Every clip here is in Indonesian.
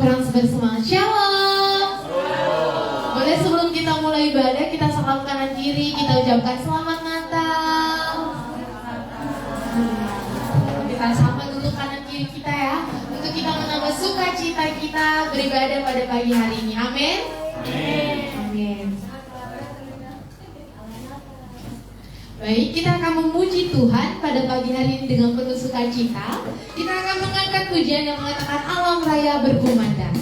kurang bersemangat. Shalom. Boleh sebelum kita mulai ibadah kita salam kanan kiri, kita ucapkan selamat Natal. Kita sapa dulu kanan kiri kita ya, untuk kita menambah sukacita kita beribadah pada pagi hari ini. Amin. Amin. Baik, kita akan memuji Tuhan pada pagi hari ini dengan penuh sukacita. Kita akan mengangkat pujian yang mengatakan alam raya berkumandang.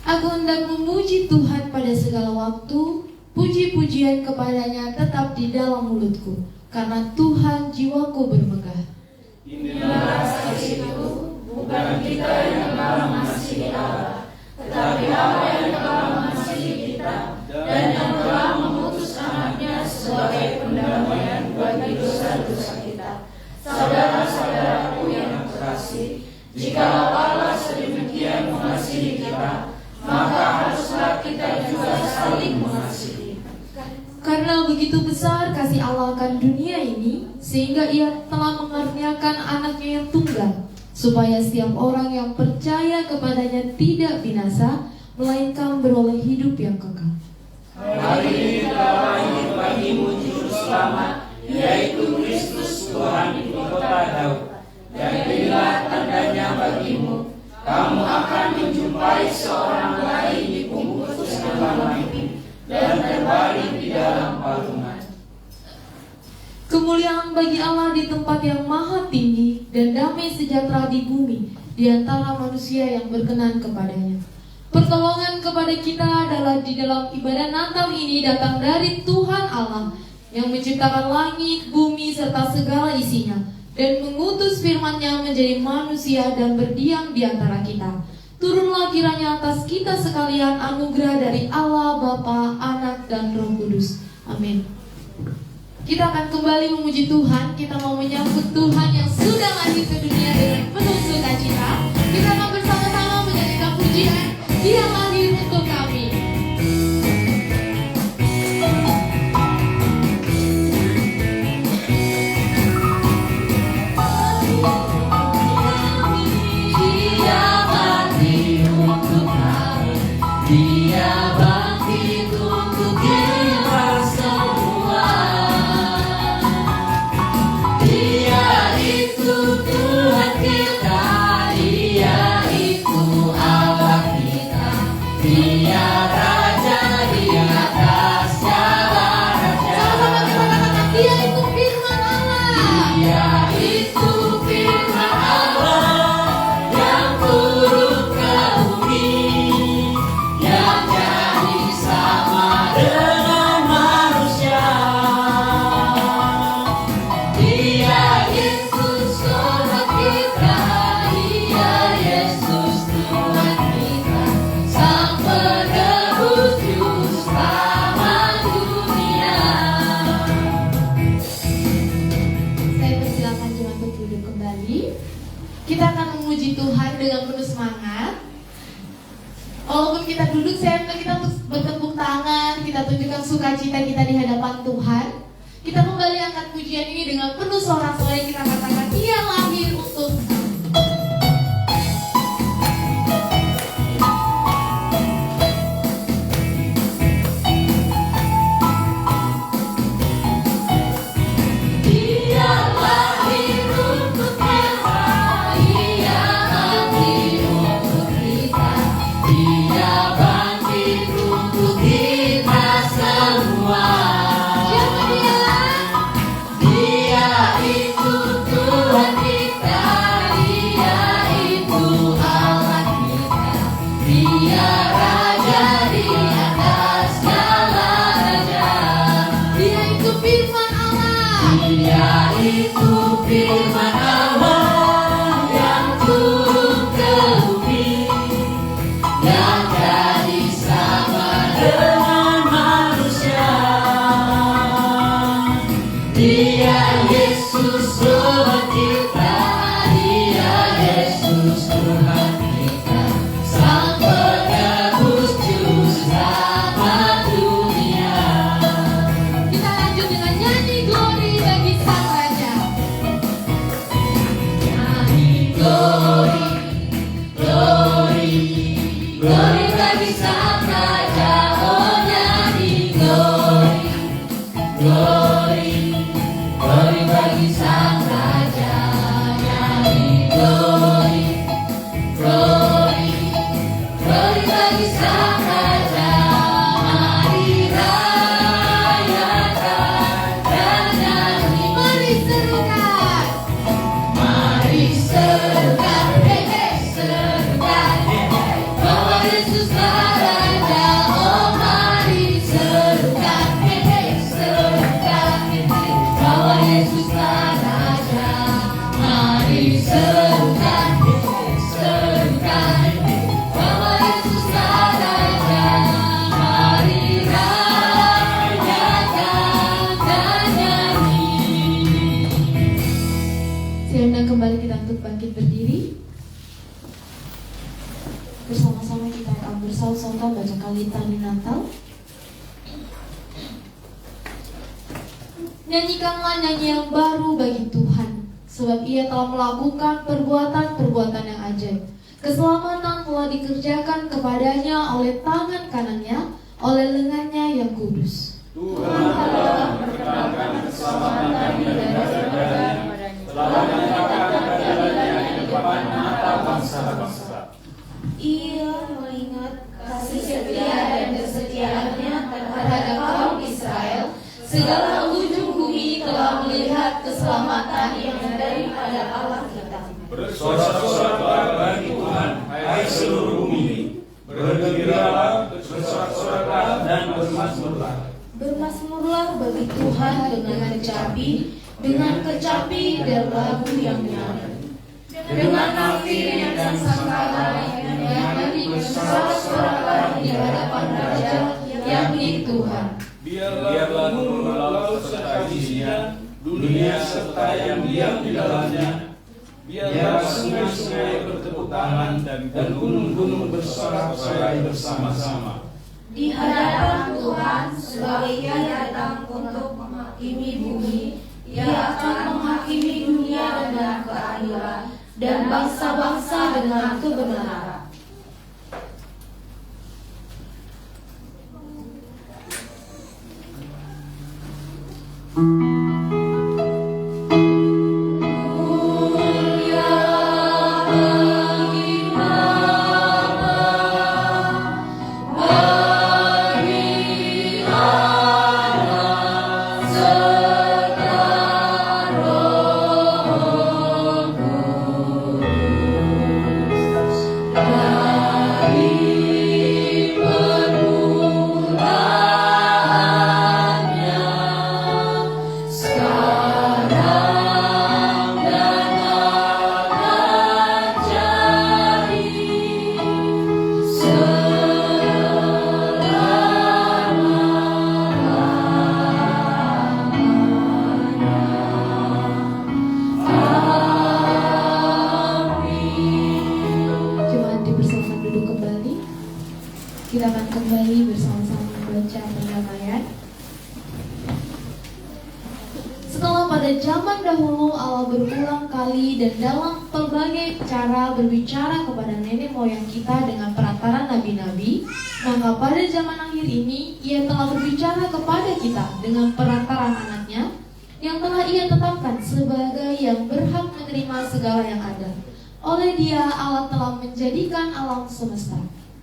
Aku hendak memuji Tuhan pada segala waktu, puji-pujian kepadanya tetap di dalam mulutku, karena Tuhan jiwaku bermegah. Inilah saksi itu, bukan kita yang telah mengasihi Allah, tetapi Allah yang telah mengasihi kita, dan yang telah mengutus anaknya sebagai pendamaian bagi dosa-dosa kita. Saudara-saudaraku yang terkasih, jikalau Allah sedemikian mengasihi kita, maka haruslah kita juga saling mengasihi. Karena begitu besar kasih Allah akan dunia ini, sehingga Ia telah mengaruniakan anaknya yang tunggal, supaya setiap orang yang percaya kepadanya tidak binasa, melainkan beroleh hidup yang kekal. Hari ini telah lahir bagimu juru selamat, yaitu Kristus Tuhan di kota Daud. Dan inilah tandanya bagimu, kamu akan menjumpai seorang bayi dibungkus dalam mimpi dan terbaring di dalam palungan. Kemuliaan bagi Allah di tempat yang maha tinggi, dan damai sejahtera di bumi di antara manusia yang berkenan kepadanya. Pertolongan kepada kita adalah di dalam ibadah Natal ini datang dari Tuhan Allah yang menciptakan langit, bumi, serta segala isinya, dan mengutus firman-Nya menjadi manusia dan berdiam di antara kita. Turunlah kiranya atas kita sekalian anugerah dari Allah, Bapa, Anak, dan Roh Kudus. Amin. Kita akan kembali memuji Tuhan. Kita mau menyambut Tuhan yang sudah lahir ke dunia dengan penuh sukacita. Kita akan bersama-sama menyanyikan pujian Dia lahir untuk kami. Dia lahir untuk kami. Dia bangkit untuk kita semua. Dia itu Tuhan kita, Dia itu Allah kita, Dia Raja di atas segala raja. Sama-sama kita katakan Dia itu firman Allah. Dia itu firman Allah yang turun ke bumi, yang jadi sama dengan manusia. Dia Yesus Tuhan kita, Dia Yesus Tuhan kita, Sang Penebus juru selamat dunia. Saya persilakan jemaat untuk duduk kembali. Kita akan memuji Tuhan dengan penuh semangat. Walaupun kita duduk, saya minta kita untuk bertepuk tangan. Kita tunjukkan sukacita kita di hadapan Tuhan. Kita kembali angkat pujian ini dengan penuh sorak-sorai. Kita katakan Dia lahir untuk Dia lahir untuk kita, Dia mati untuk kita, Dia bangkit untuk kita semua. siapa Dia? Dia itu Tuhan kita, Dia itu Allah kita, Dia Raja di atas segala raja. Dia itu firman Allah. Dia itu firman Allah yang turun ke bumi, yang jadi sama dengan manusia. Dia Yesus Tuhan kita, Dia Yesus Tuhan kita, Sang Penebus juru selamat dunia. Kita lanjut dengan nyanyi glory bagi Sang Raja. Nyanyi glory, glory, glory bagi Sang Raja. Oh nyanyi glory, glory, glory bagi Sang Raja. Nyanyi glory, glory, glory bagi Sang Raja. Mari rayakan dan nyanyi. Mari serukan. Mari serukan, hei hei, serukan, hei hei, bahwa Yesuslah Raja. Oh mari serukan, hei hei, serukan, hei hei, bahwa Yesuslah Raja. Mari serukan, hei hei, serukan, hei hei, bahwa Yesuslah Raja. Mari rayakan dan nyanyi. Saya undang kembali kita untuk bangkit berdiri. Bersama-sama kita akan bersaut-sautan baca litani Natal. Nyanyikanlah nyanyi yang baru bagi Tuhan, sebab Ia telah melakukan perbuatan-perbuatan yang ajaib. Keselamatan telah dikerjakan kepadanya oleh tangan kanannya, oleh lengannya yang kudus. Tuhan telah memperkenalkan keselamatan daripadanya, telah menyatakan keadilannya di depan mata bangsa-bangsa. Ia mengingat kasih setia dan kesetiaannya terhadap kaum Israel. Segala ujung bumi telah melihat keselamatan yang daripada Allah kita. Bersorak-soraklah bagi Tuhan, hai seluruh bumi. Berdiri bermasmurlah. Bermasmurlah bagi Tuhan dengan kecapi dan lagu yang nyaman. Dengan nafir dan sangkala yang nyanyi bersorak-sorak di hadapan Raja yang milik Tuhan. Biarlah gunung laut serta isinya, dunia serta yang diam di dalamnya. Biarlah sungai-sungai bertepuk tangan dan gunung-gunung bersorak-sorai bersama-sama. Di hadapan Tuhan, sebagai Ia datang untuk menghakimi bumi, Ia akan menghakimi dunia dengan keadilan dan bangsa-bangsa dengan kebenaran. Kita akan kembali bersama-sama membaca perdamaian. Setelah pada zaman dahulu Allah berulang kali dan dalam berbagai cara berbicara kepada nenek moyang kita dengan perantaraan nabi-nabi, maka pada zaman akhir ini Ia telah berbicara kepada kita dengan perantaraan anaknya yang telah Ia tetapkan sebagai yang berhak menerima segala yang ada. Oleh Dia Allah telah menjadikan alam semesta.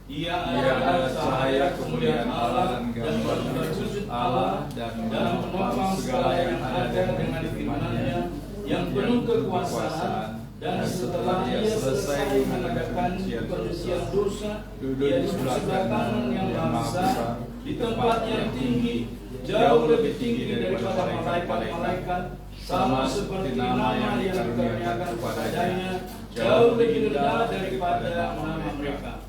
Ia adalah cahaya kemuliaan Allah dan gambar wujud Allah dan menopang segala yang ada dengan firman-Nya yang penuh kekuasaan. Dan setelah Ia selesai mengadakan penyucian dosa, Ia di sebelah kanan yang Maha Besar, di tempat yang tinggi, jauh lebih tinggi daripada malaikat-malaikat, sama seperti nama yang dikaruniakan kepadanya, jauh lebih rendah daripada nama mereka.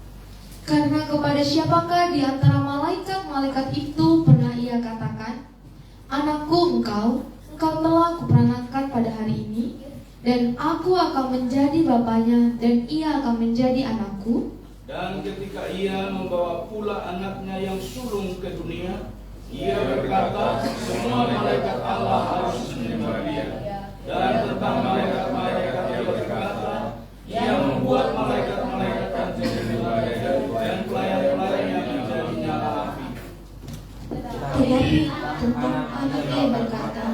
Karena kepada siapakah di antara malaikat-malaikat itu pernah Ia katakan, "Anakku, engkau telah kuperanakan pada hari ini, dan aku akan menjadi bapaknya, dan ia akan menjadi anakku." Dan ketika Ia membawa pula anaknya yang sulung ke dunia, Ia berkata, semua malaikat Allah harus menyembah Dia. Dan tentang malaikat-malaikat Ia berkata, Ia membuat malaikat-malaikat menjadi badai dan pelayan-pelayan yang menjadi nyala api. Tetapi tentang anaknya berkata,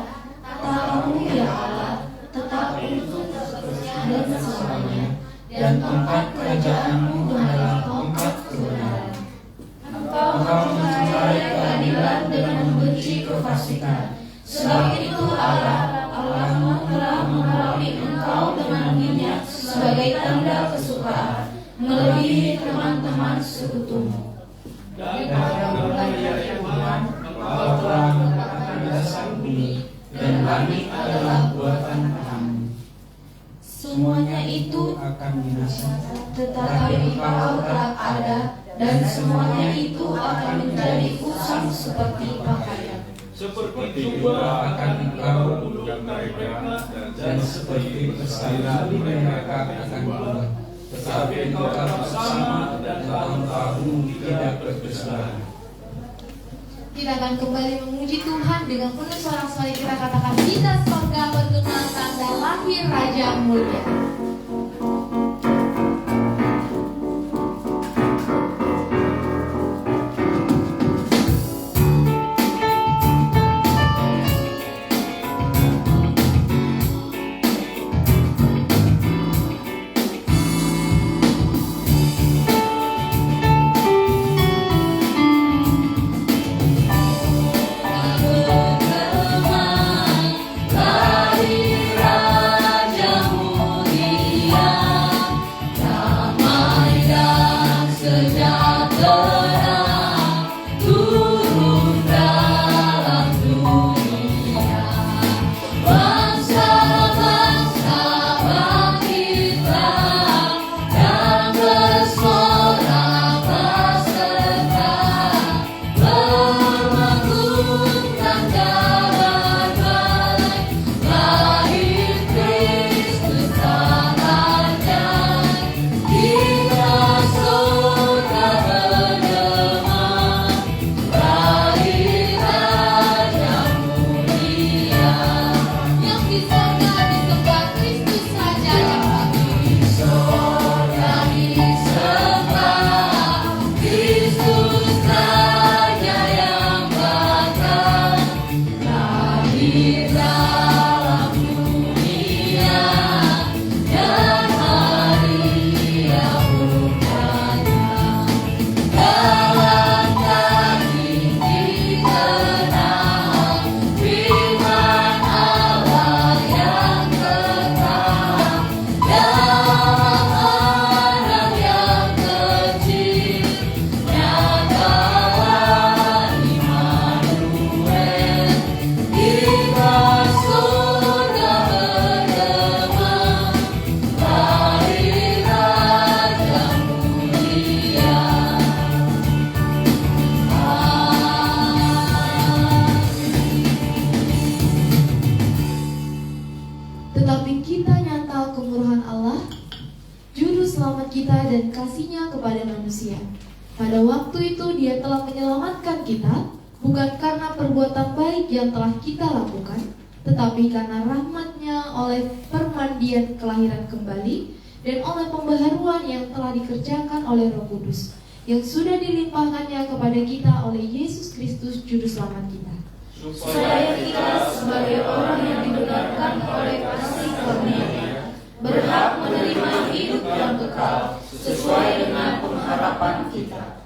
"Tak kamu ya Allah, tetap untuk dan selamanya, dan tongkat kerajaanmu adalah tongkat kebenaran. Engkau mencari keadilan dengan membenci kefasikan. Sebab itu Allahmu telah mengurapi engkau dengan minyak sebagai tanda kesukaan, melebihi teman-teman sekutumu." Dan karena ya Tuhan, Engkau telah meletakkan dasar bumi, dan langit adalah buatan tanganmu. Semuanya itu akan binasa, tetapi engkau tetap ada, dan semuanya itu akan menjadi usang seperti pakaian. Seperti jubah akan engkau mundurkan mereka, dan seperti persalinan mereka akan buah. Tetapi engkau tetap sama, dan tahun-tahun tidak berkesudahan. Kita akan kembali memuji Tuhan dengan penuh sorak-sorai. Kita katakan, "Kita sorga berkenan tanda lahir Raja mulia." Lahir Raja mulia. tetapi kita nyata kemurahan Allah, Juru Selamat kita dan kasih-Nya kepada manusia. Pada waktu itu Dia telah menyelamatkan kita, bukan karena perbuatan baik yang telah kita lakukan, tetapi karena rahmat-Nya oleh permandian kelahiran kembali dan oleh pembaharuan yang telah dikerjakan oleh Roh Kudus, yang sudah dilimpahkannya kepada kita oleh Yesus Kristus Juru Selamat kita. Supaya kita sebagai orang yang dibenarkan oleh kasih karunia-Nya berhak menerima hidup yang kekal sesuai dengan pengharapan kita.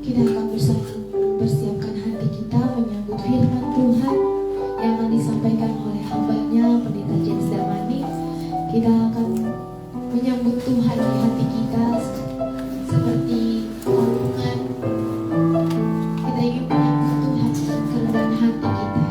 Kita akan bersama mempersiapkan hati kita menyambut firman Tuhan yang akan disampaikan oleh hamba-Nya Pendeta James Damani. Kita akan menyambut Tuhan di hati kita seperti lambungan. Kita ingin menyambut Tuhan dengan kerendahan hati kita.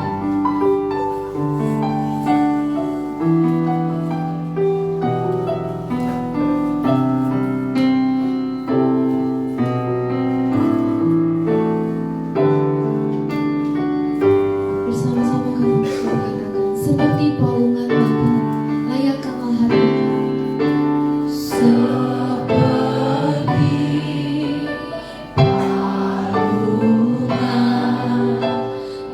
Bersama-sama kami berkatakan, seperti palungan batu, layakkanlah hati kami. Seperti palungan,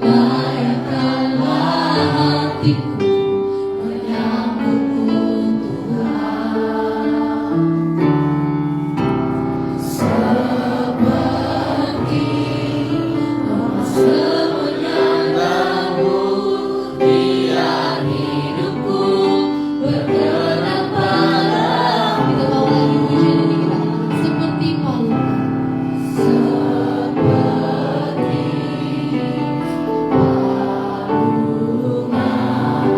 layakkanlah hatiku menyambutmu Tuhan. Seperti emas menyanggamu, biar hidupku bergerak padamu. Kita bawa lagi pujian ini, kita katakan seperti palungan. Seperti palungan,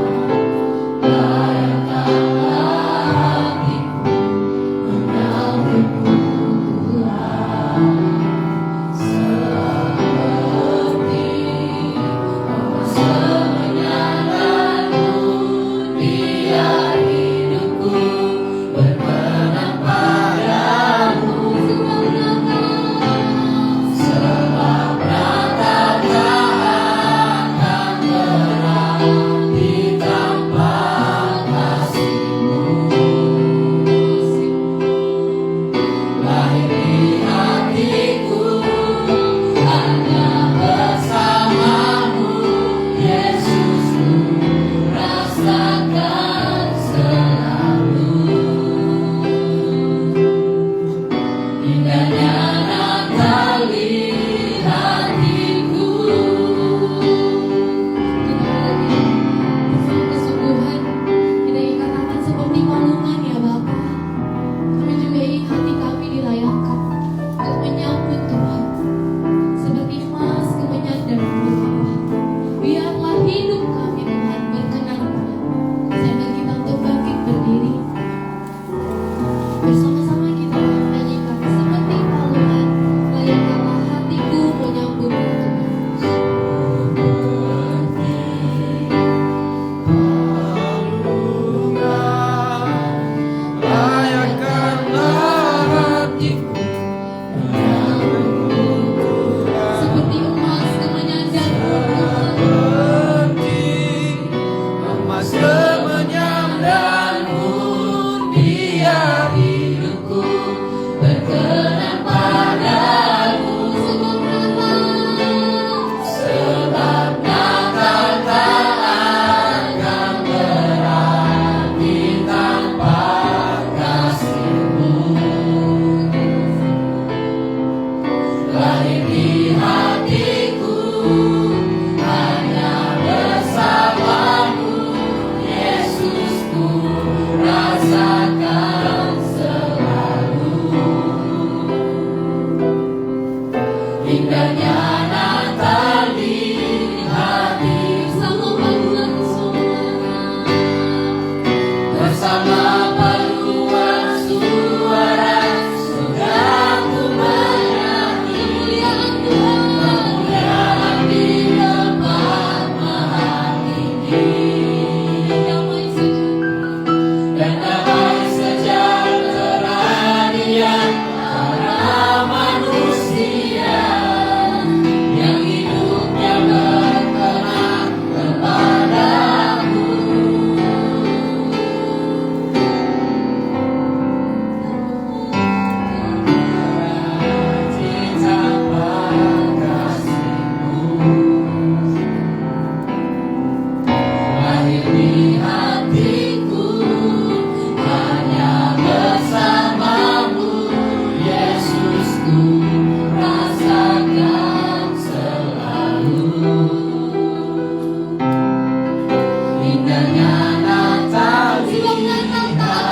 Indahnya Natal di hati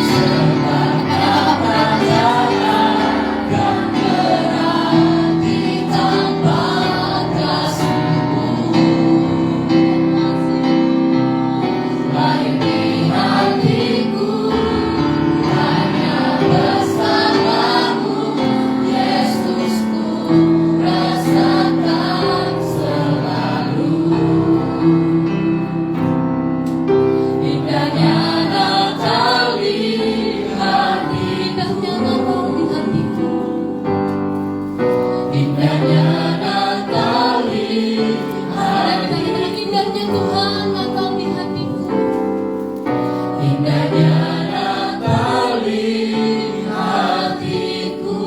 sebab kata takkan pernah ditambah kasih-Mu. Lahir di hatiku hanya bersamamu, Yesusku, rasakan selalu. Indahnya Natal di hatiku, indahnya Natal di hatiku, Indahnya Tuhan Natal di hatiku. indahnya Natal di hatiku.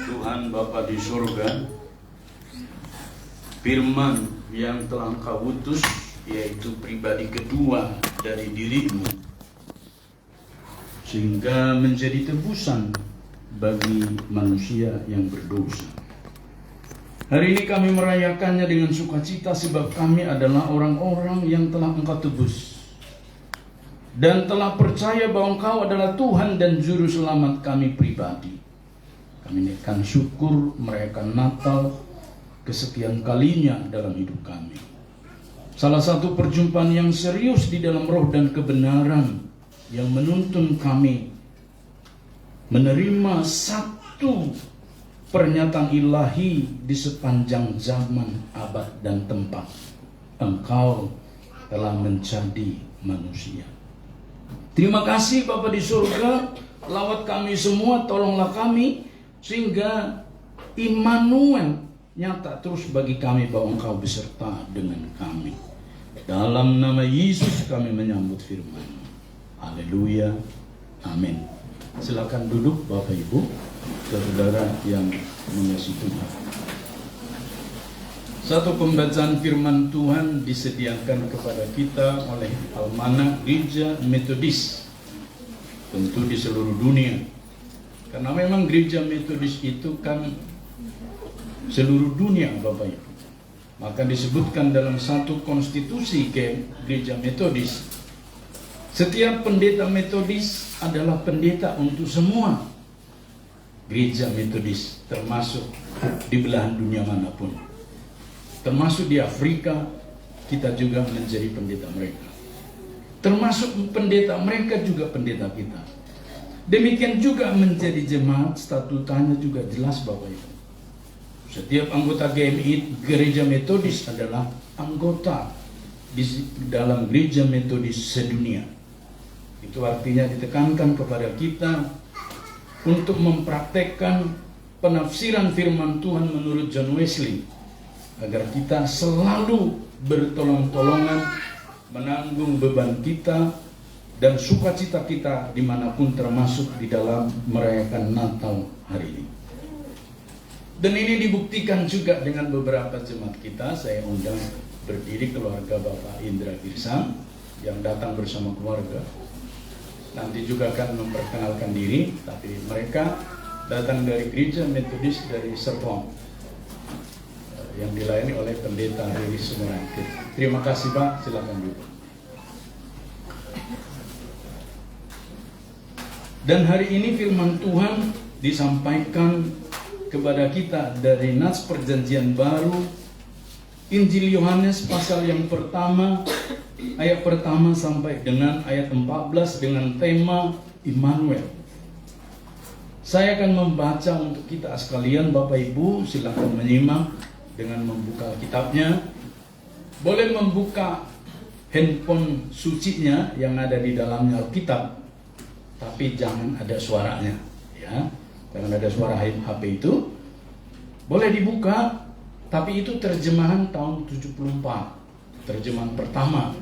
Tuhan Bapa di surga, firman yang telah Engkau utus, yaitu pribadi kedua dari diri-Mu, sehingga menjadi tebusan bagi manusia yang berdosa. Hari ini kami merayakannya dengan sukacita sebab kami adalah orang-orang yang telah Engkau tebus dan telah percaya bahwa Engkau adalah Tuhan dan Juru Selamat kami pribadi. Kami naikkan syukur merayakan Natal kesekian kalinya dalam hidup kami. Salah satu perjumpaan yang serius di dalam roh dan kebenaran yang menuntun kami menerima satu pernyataan ilahi di sepanjang zaman, abad, dan tempat. Engkau telah menjadi manusia. Terima kasih Bapa di surga, lawat kami semua, tolonglah kami sehingga Immanuel nyata terus bagi kami bahwa Engkau beserta dengan kami. Dalam nama Yesus kami menyambut firman. Haleluya. Amin. Silakan duduk Bapak Ibu, saudara yang mengasihi Tuhan. Satu pembacaan firman Tuhan disediakan kepada kita oleh Almanak Gereja Metodis, tentu di seluruh dunia. Karena memang Gereja Metodis itu kan seluruh dunia Bapak Ibu. Maka disebutkan dalam satu konstitusi Gereja Metodis, setiap pendeta Metodis adalah pendeta untuk semua Gereja Metodis, termasuk di belahan dunia manapun. Termasuk di Afrika, kita juga menjadi pendeta mereka. Termasuk pendeta mereka juga pendeta kita. Demikian juga menjadi jemaat, statutanya juga jelas Bapak Ibu. Setiap anggota GMI Gereja Metodis adalah anggota di dalam Gereja Metodis sedunia. Itu artinya ditekankan kepada kita untuk mempraktekkan penafsiran firman Tuhan menurut John Wesley, agar kita selalu bertolong-tolongan menanggung beban kita dan sukacita kita dimanapun, termasuk di dalam merayakan Natal hari ini. Dan ini dibuktikan juga dengan beberapa jemaat kita. Saya undang berdiri keluarga Bapak Indra Girsang yang datang bersama keluarga. Nanti juga akan memperkenalkan diri, tapi mereka datang dari Gereja Metodis dari Serpong yang dilayani oleh Pendeta Riri Sumurangkit. Terima kasih Pak, silakan duduk. Dan hari ini firman Tuhan disampaikan kepada kita dari Nats Perjanjian Baru, Injil Yohanes pasal yang pertama, ayat pertama sampai dengan ayat 14 dengan tema Immanuel. Saya akan membaca untuk kita sekalian. Bapak Ibu silakan menyimak dengan membuka kitabnya. Boleh membuka handphone sucinya yang ada di dalamnya Alkitab, tapi jangan ada suaranya, ya. Jangan ada suara HP itu. Boleh dibuka, tapi itu terjemahan tahun 74, terjemahan pertama.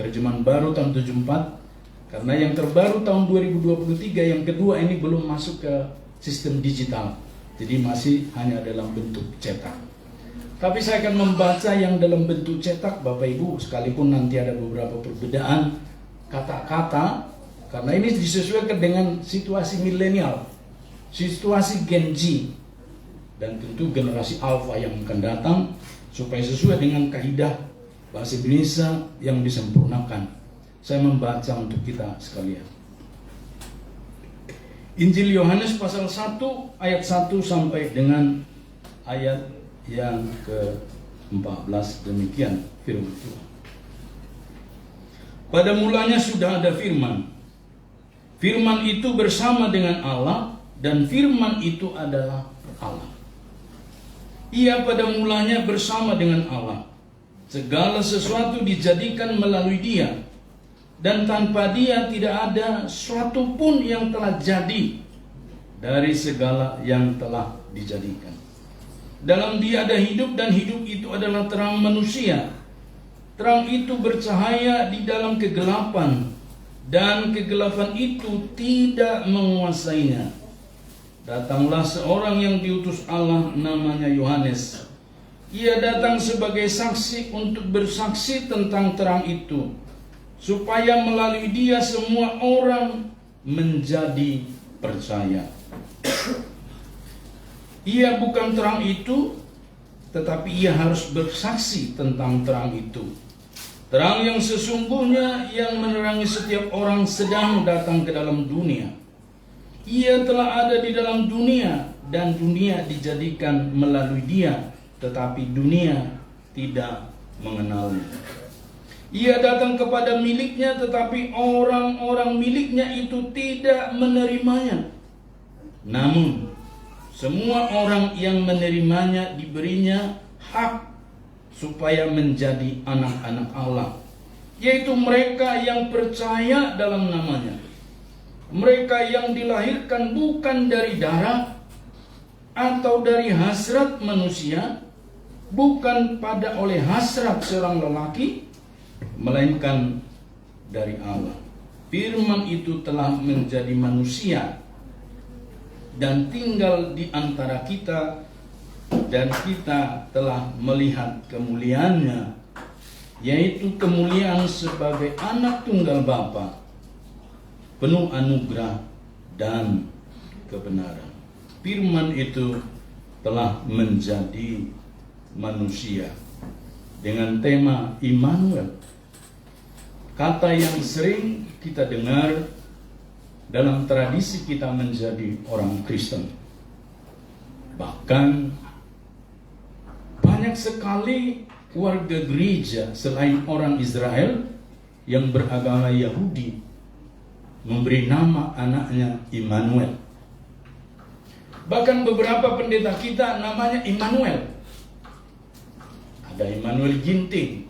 Terjemahan baru tahun 74, karena yang terbaru tahun 2023, yang kedua ini belum masuk ke sistem digital, jadi masih hanya dalam bentuk cetak. Tapi saya akan membaca yang dalam bentuk cetak Bapak Ibu, sekalipun nanti ada beberapa perbedaan kata-kata, karena ini disesuaikan dengan situasi milenial. situasi Gen Z dan tentu generasi Alpha yang akan datang, supaya sesuai dengan kaidah bahasa Indonesia yang disempurnakan. Saya membaca untuk kita sekalian. Injil Yohanes pasal 1 ayat 1 sampai dengan ayat yang ke-14, demikian firman Tuhan. Pada mulanya sudah ada firman. Firman itu bersama dengan Allah, dan firman itu adalah Allah. Ia pada mulanya bersama dengan Allah. Segala sesuatu dijadikan melalui Dia, dan tanpa Dia tidak ada sesuatu pun yang telah jadi dari segala yang telah dijadikan. Dalam Dia ada hidup, dan hidup itu adalah terang manusia. Terang itu bercahaya di dalam kegelapan, dan kegelapan itu tidak menguasainya. Datanglah seorang yang diutus Allah, namanya Yohanes. Ia datang sebagai saksi untuk bersaksi tentang terang itu, supaya melalui Dia semua orang menjadi percaya. Ia bukan terang itu, tetapi ia harus bersaksi tentang terang itu. Terang yang sesungguhnya yang menerangi setiap orang sedang datang ke dalam dunia. Ia telah ada di dalam dunia, dan dunia dijadikan melalui Dia, tetapi dunia tidak mengenalnya. Ia datang kepada miliknya, tetapi orang-orang miliknya itu tidak menerimanya. Namun semua orang yang menerimanya diberinya hak supaya menjadi anak-anak Allah, yaitu mereka yang percaya dalam namanya. Mereka yang dilahirkan bukan dari darah atau dari hasrat manusia, bukan pada oleh hasrat seorang lelaki, melainkan dari Allah. Firman itu telah menjadi manusia dan tinggal di antara kita, dan kita telah melihat kemuliaannya, yaitu kemuliaan sebagai anak tunggal Bapa, penuh anugerah dan kebenaran. Firman itu telah menjadi manusia dengan tema Immanuel, kata yang sering kita dengar dalam tradisi kita menjadi orang Kristen. Bahkan banyak sekali warga gereja selain orang Israel yang beragama Yahudi memberi nama anaknya Immanuel. Bahkan beberapa pendeta kita namanya Immanuel. Ada Immanuel Ginting,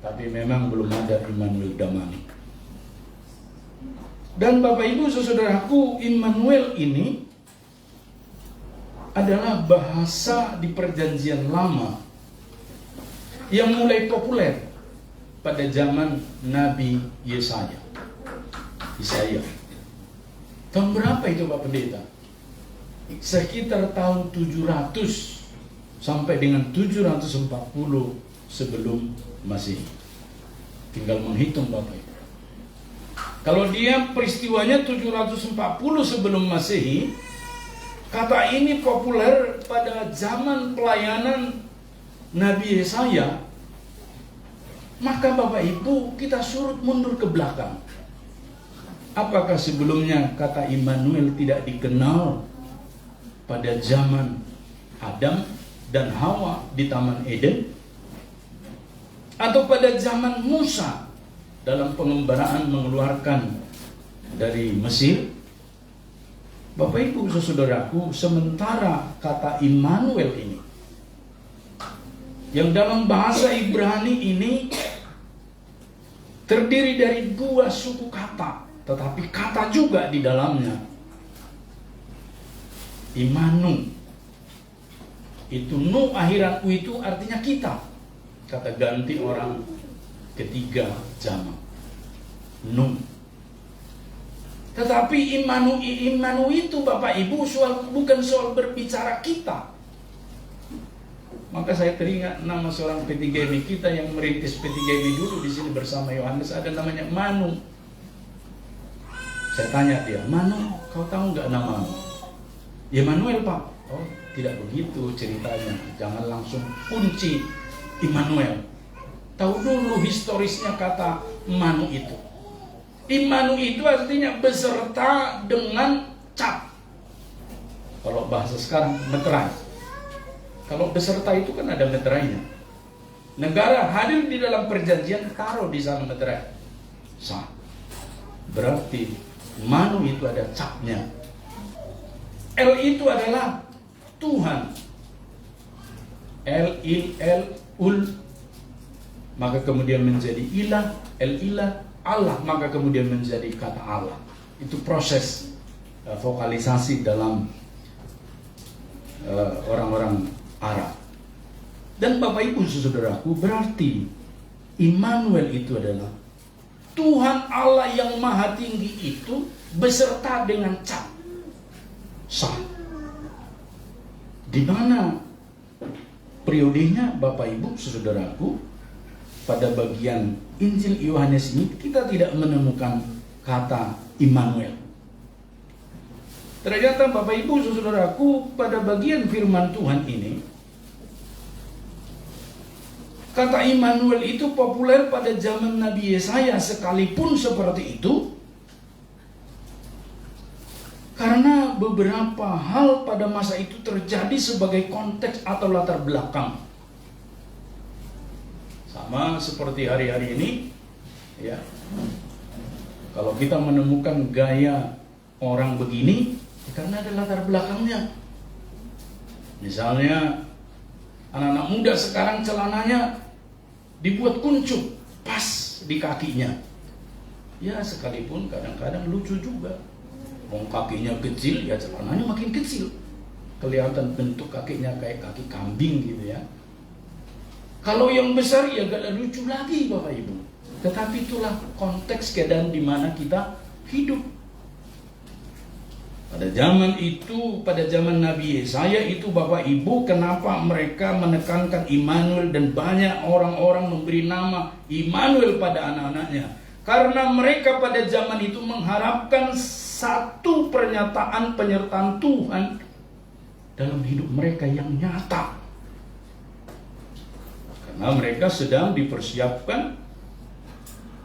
tapi memang belum ada Immanuel Damani. Dan Bapak Ibu saudaraku, Immanuel ini adalah bahasa di Perjanjian Lama yang mulai populer pada zaman Nabi Yesaya. Tahun berapa itu Pak Pendeta? Sekitar tahun 700 sampai dengan 740 sebelum Masehi. Tinggal menghitung Bapak Ibu. Kalau dia peristiwanya 740 sebelum Masehi, kata ini populer pada zaman pelayanan Nabi Yesaya. Maka Bapak Ibu, kita surut mundur ke belakang. Apakah sebelumnya kata Immanuel tidak dikenal pada zaman Adam dan Hawa di Taman Eden? Atau pada zaman Musa dalam pengembaraan mengeluarkan dari Mesir? Bapak Ibu saudaraku, sementara kata Immanuel ini, yang dalam bahasa Ibrani ini terdiri dari dua suku kata, tetapi kata juga di dalamnya. Imanu, itu nu akhiran u itu artinya kita. Kata ganti orang ketiga jamak. Nu. Tetapi imanu itu Bapak Ibu bukan soal berbicara kita. Maka saya teringat nama seorang P3GMI kita yang merintis P3GMI dulu di sini bersama Yohanes, ada namanya Manu. Saya tanya dia, Manu, kau tahu nggak namamu? Immanuel Pak. Oh, tidak begitu ceritanya. Jangan langsung kunci Immanuel. Tahu dulu historisnya kata Manu itu. Imanu itu artinya beserta dengan cap. Kalau bahasa sekarang meterai. Kalau beserta itu kan ada meterainya. Negara hadir di dalam perjanjian, taruh di sana meterai. Sah. Berarti Manu itu ada capnya. L itu adalah Tuhan. Ul, maka kemudian menjadi ilah, ilah, Allah, maka kemudian menjadi kata Allah. Itu proses vokalisasi dalam orang-orang Arab. Dan Bapak Ibu saudaraku, berarti Immanuel itu adalah Tuhan Allah yang maha tinggi itu beserta dengan cap. Sah. Di mana periodenya Bapak Ibu saudaraku, pada bagian Injil Yohanes ini kita tidak menemukan kata Immanuel. Ternyata Bapak Ibu saudaraku, pada bagian firman Tuhan ini kata Immanuel itu populer pada zaman Nabi Yesaya, sekalipun seperti itu karena beberapa hal pada masa itu terjadi sebagai konteks atau latar belakang. Sama seperti hari-hari ini, ya. Kalau kita menemukan gaya orang begini, karena ada latar belakangnya. Misalnya anak-anak muda sekarang celananya dibuat kuncup pas di kakinya. Ya, sekalipun kadang-kadang lucu juga. Wong kakinya kecil, ya celananya makin kecil. Kelihatan bentuk kakinya kayak kaki kambing gitu ya. Kalau yang besar ya gak lucu lagi Bapak Ibu. Tetapi itulah konteks keadaan di mana kita hidup. Pada zaman itu, pada zaman Nabi Yesaya itu Bapak Ibu, kenapa mereka menekankan Immanuel dan banyak orang-orang memberi nama Immanuel pada anak-anaknya? Karena mereka pada zaman itu mengharapkan satu pernyataan penyertaan Tuhan dalam hidup mereka yang nyata. Karena mereka sedang dipersiapkan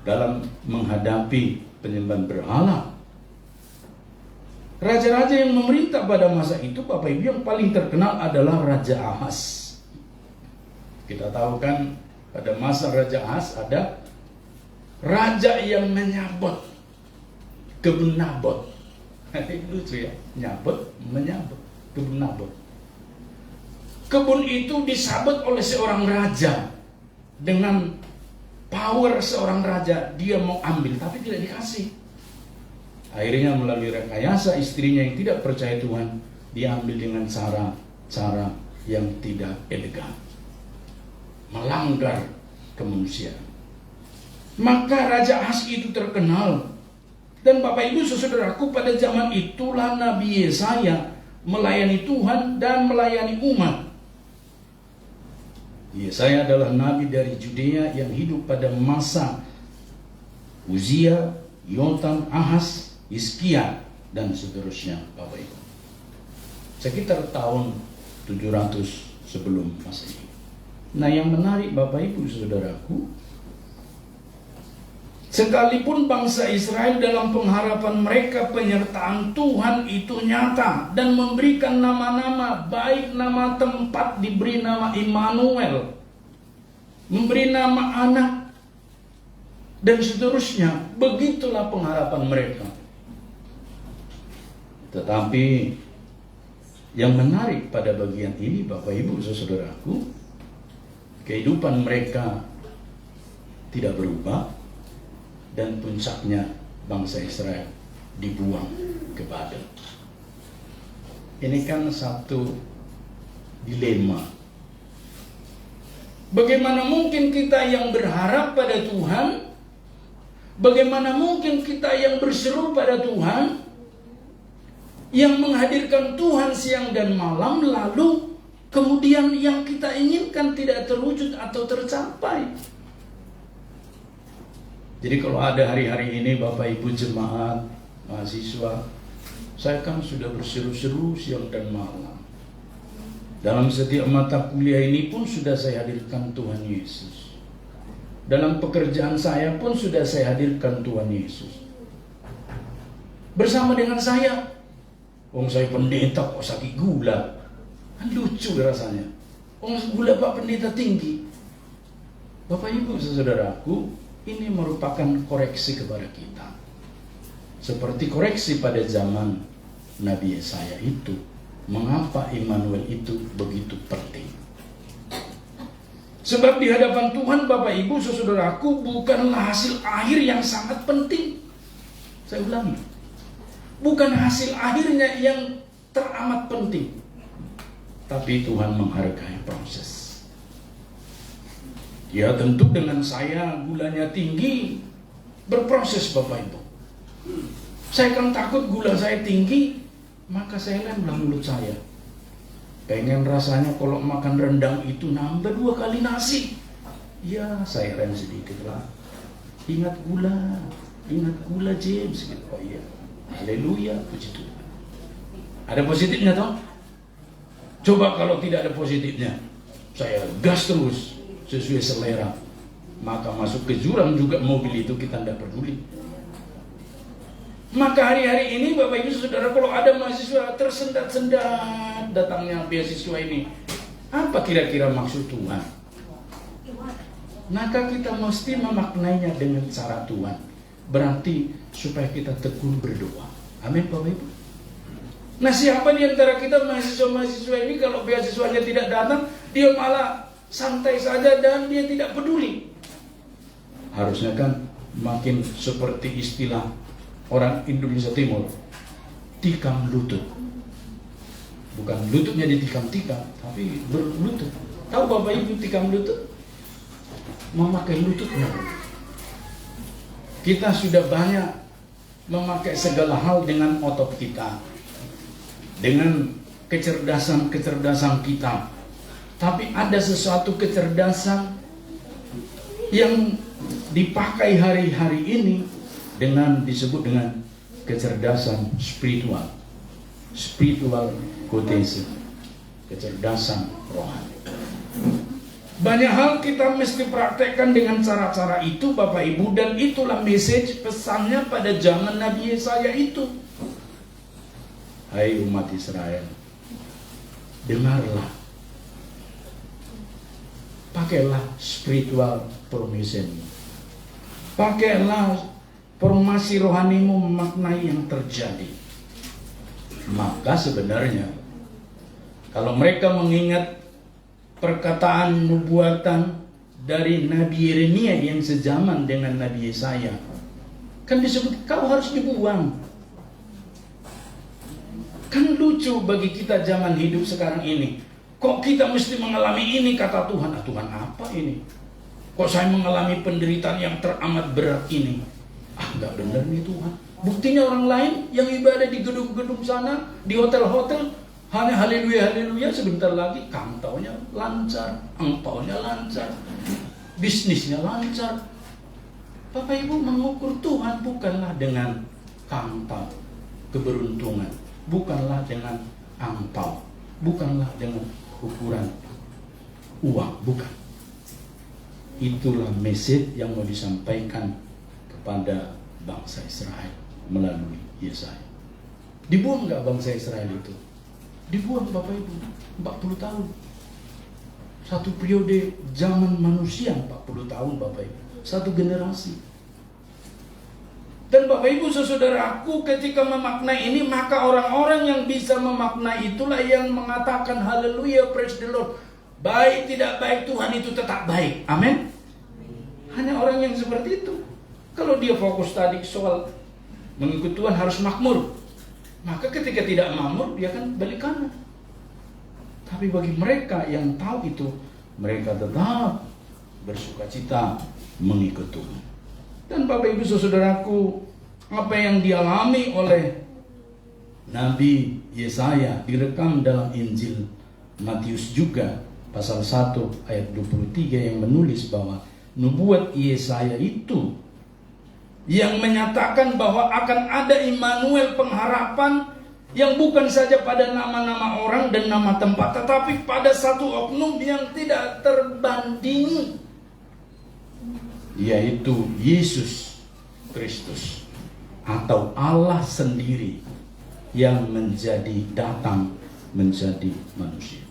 dalam menghadapi penyembahan berhala. Raja-raja yang memerintah pada masa itu Bapak Ibu yang paling terkenal adalah Raja Ahaz. Kita tahu kan pada masa Raja Ahaz ada raja yang menyabot kebun Nabot. Lucu ya, menyabot kebun Nabot. Kebun itu disabot oleh seorang raja. Dengan power seorang raja, dia mau ambil tapi tidak dikasih. Akhirnya melalui rekayasa istrinya yang tidak percaya Tuhan, dia ambil dengan cara yang tidak elegan, melanggar kemanusiaan. Maka Raja Ahaz itu terkenal. Dan Bapak Ibu saudaraku, pada zaman itulah Nabi Yesaya melayani Tuhan dan melayani umat. Yesaya adalah nabi dari Judea yang hidup pada masa Uzia, Yotam, Ahaz, Hizkia dan seterusnya Bapak Ibu. Sekitar tahun 700 sebelum Masehi. Nah, yang menarik Bapak Ibu saudaraku, sekalipun bangsa Israel dalam pengharapan mereka penyertaan Tuhan itu nyata dan memberikan nama-nama, baik nama tempat diberi nama Immanuel, memberi nama anak dan seterusnya, begitulah pengharapan mereka. Tetapi yang menarik pada bagian ini Bapak Ibu saudaraku, kehidupan mereka tidak berubah. Dan puncaknya bangsa Israel dibuang ke Babel. Ini kan satu dilema. Bagaimana mungkin kita yang berharap pada Tuhan, bagaimana mungkin kita yang berseru pada Tuhan, yang menghadirkan Tuhan siang dan malam, lalu kemudian yang kita inginkan tidak terwujud atau tercapai. Jadi kalau ada hari-hari ini Bapak Ibu jemaat, mahasiswa Saya kan sudah berseru-seru siang dan malam. Dalam setiap mata kuliah ini pun sudah saya hadirkan Tuhan Yesus. Dalam pekerjaan saya pun sudah saya hadirkan Tuhan Yesus. Bersama dengan saya, saya pendeta kok sakit gula. Kan lucu rasanya. Gula Pak Pendeta tinggi. Bapak Ibu saudaraku, ini merupakan koreksi kepada kita. Seperti koreksi pada zaman Nabi Yesaya itu. Mengapa Immanuel itu begitu penting? Sebab di hadapan Tuhan Bapak Ibu saudaraku bukanlah hasil akhir yang sangat penting. Saya ulangi. Bukan hasil akhirnya yang teramat penting. Tapi Tuhan menghargai proses. Ya tentu dengan saya gulanya tinggi, berproses Bapak Ibu. Saya kan takut gula saya tinggi, maka saya lemlah mulut saya. Pengen rasanya kalau makan rendang itu nambah 2 kali nasi. Ya saya rem sedikit lah. Ingat gula James. Oh iya, haleluya, puji Tuhan. Ada positifnya toh? Coba kalau tidak ada positifnya, saya gas terus sesuai selera. Maka masuk ke jurang juga mobil itu kita tidak peduli. Maka hari-hari ini Bapak Ibu Saudara, kalau ada mahasiswa tersendat-sendat datangnya beasiswa ini, apa kira-kira maksud Tuhan? Maka kita mesti memaknainya dengan cara Tuhan. Berarti supaya kita tekun berdoa. Amin Bapak Ibu. Nah, siapa di antara kita mahasiswa-mahasiswa ini kalau beasiswanya tidak datang, dia malah santai saja dan dia tidak peduli? Harusnya kan makin seperti istilah orang Indonesia Timur, tikam lutut. Bukan lututnya ditikam-tikam, tapi berlutut. Tahu Bapak Ibu tikam lutut? Memakai lututnya. Kita sudah banyak memakai segala hal dengan otot kita, dengan kecerdasan kita. Tapi ada sesuatu kecerdasan yang dipakai hari-hari ini disebut dengan kecerdasan spiritual quotation, kecerdasan rohani. Banyak hal kita mesti praktekkan dengan cara-cara itu Bapak Ibu, dan itulah message pesannya pada zaman Nabi Yesaya itu. Hai umat Israel, dengarlah, pakailah spiritual formation, pakailah formasi rohanimu memaknai yang terjadi. Maka sebenarnya kalau mereka mengingat perkataan nubuatan dari Nabi Yeremia yang sezaman dengan Nabi Yesaya, kan disebut kau harus dibuang. Kan lucu bagi kita zaman hidup sekarang ini. Kok kita mesti mengalami ini, kata Tuhan? Tuhan apa ini? Kok saya mengalami penderitaan yang teramat berat ini? Enggak benar nih Tuhan. Buktinya orang lain yang ibadah di gedung-gedung sana, di hotel-hotel, hanya haleluya, haleluya, sebentar lagi kantaunya lancar, angpaunya lancar, bisnisnya lancar. Bapak Ibu mengukur Tuhan bukanlah dengan kantau keberuntungan, bukanlah dengan angpau, bukanlah dengan ukuran uang, bukan. Itulah message yang mau disampaikan kepada bangsa Israel melalui Yesaya. Dibuang nggak bangsa Israel itu? Dibuang Bapak Ibu, 40 tahun. Satu periode zaman manusia 40 tahun Bapak Ibu. Satu generasi. Dan Bapak Ibu saudaraku, ketika memaknai ini, maka orang-orang yang bisa memaknai itulah yang mengatakan haleluya, praise the Lord. Baik tidak baik Tuhan itu tetap baik. Amin. Hanya orang yang seperti itu. Kalau dia fokus tadi soal mengikut Tuhan harus makmur, maka ketika tidak makmur dia akan balik kanan. Tapi bagi mereka yang tahu itu, mereka tetap bersukacita mengikut Tuhan. Dan Bapak Ibu saudaraku, apa yang dialami oleh Nabi Yesaya direkam dalam Injil Matius juga pasal 1 ayat 23 yang menulis bahwa nubuat Yesaya itu yang menyatakan bahwa akan ada Immanuel, pengharapan yang bukan saja pada nama-nama orang dan nama tempat, tetapi pada satu oknum yang tidak terbandingi, yaitu Yesus Kristus atau Allah sendiri yang datang menjadi manusia.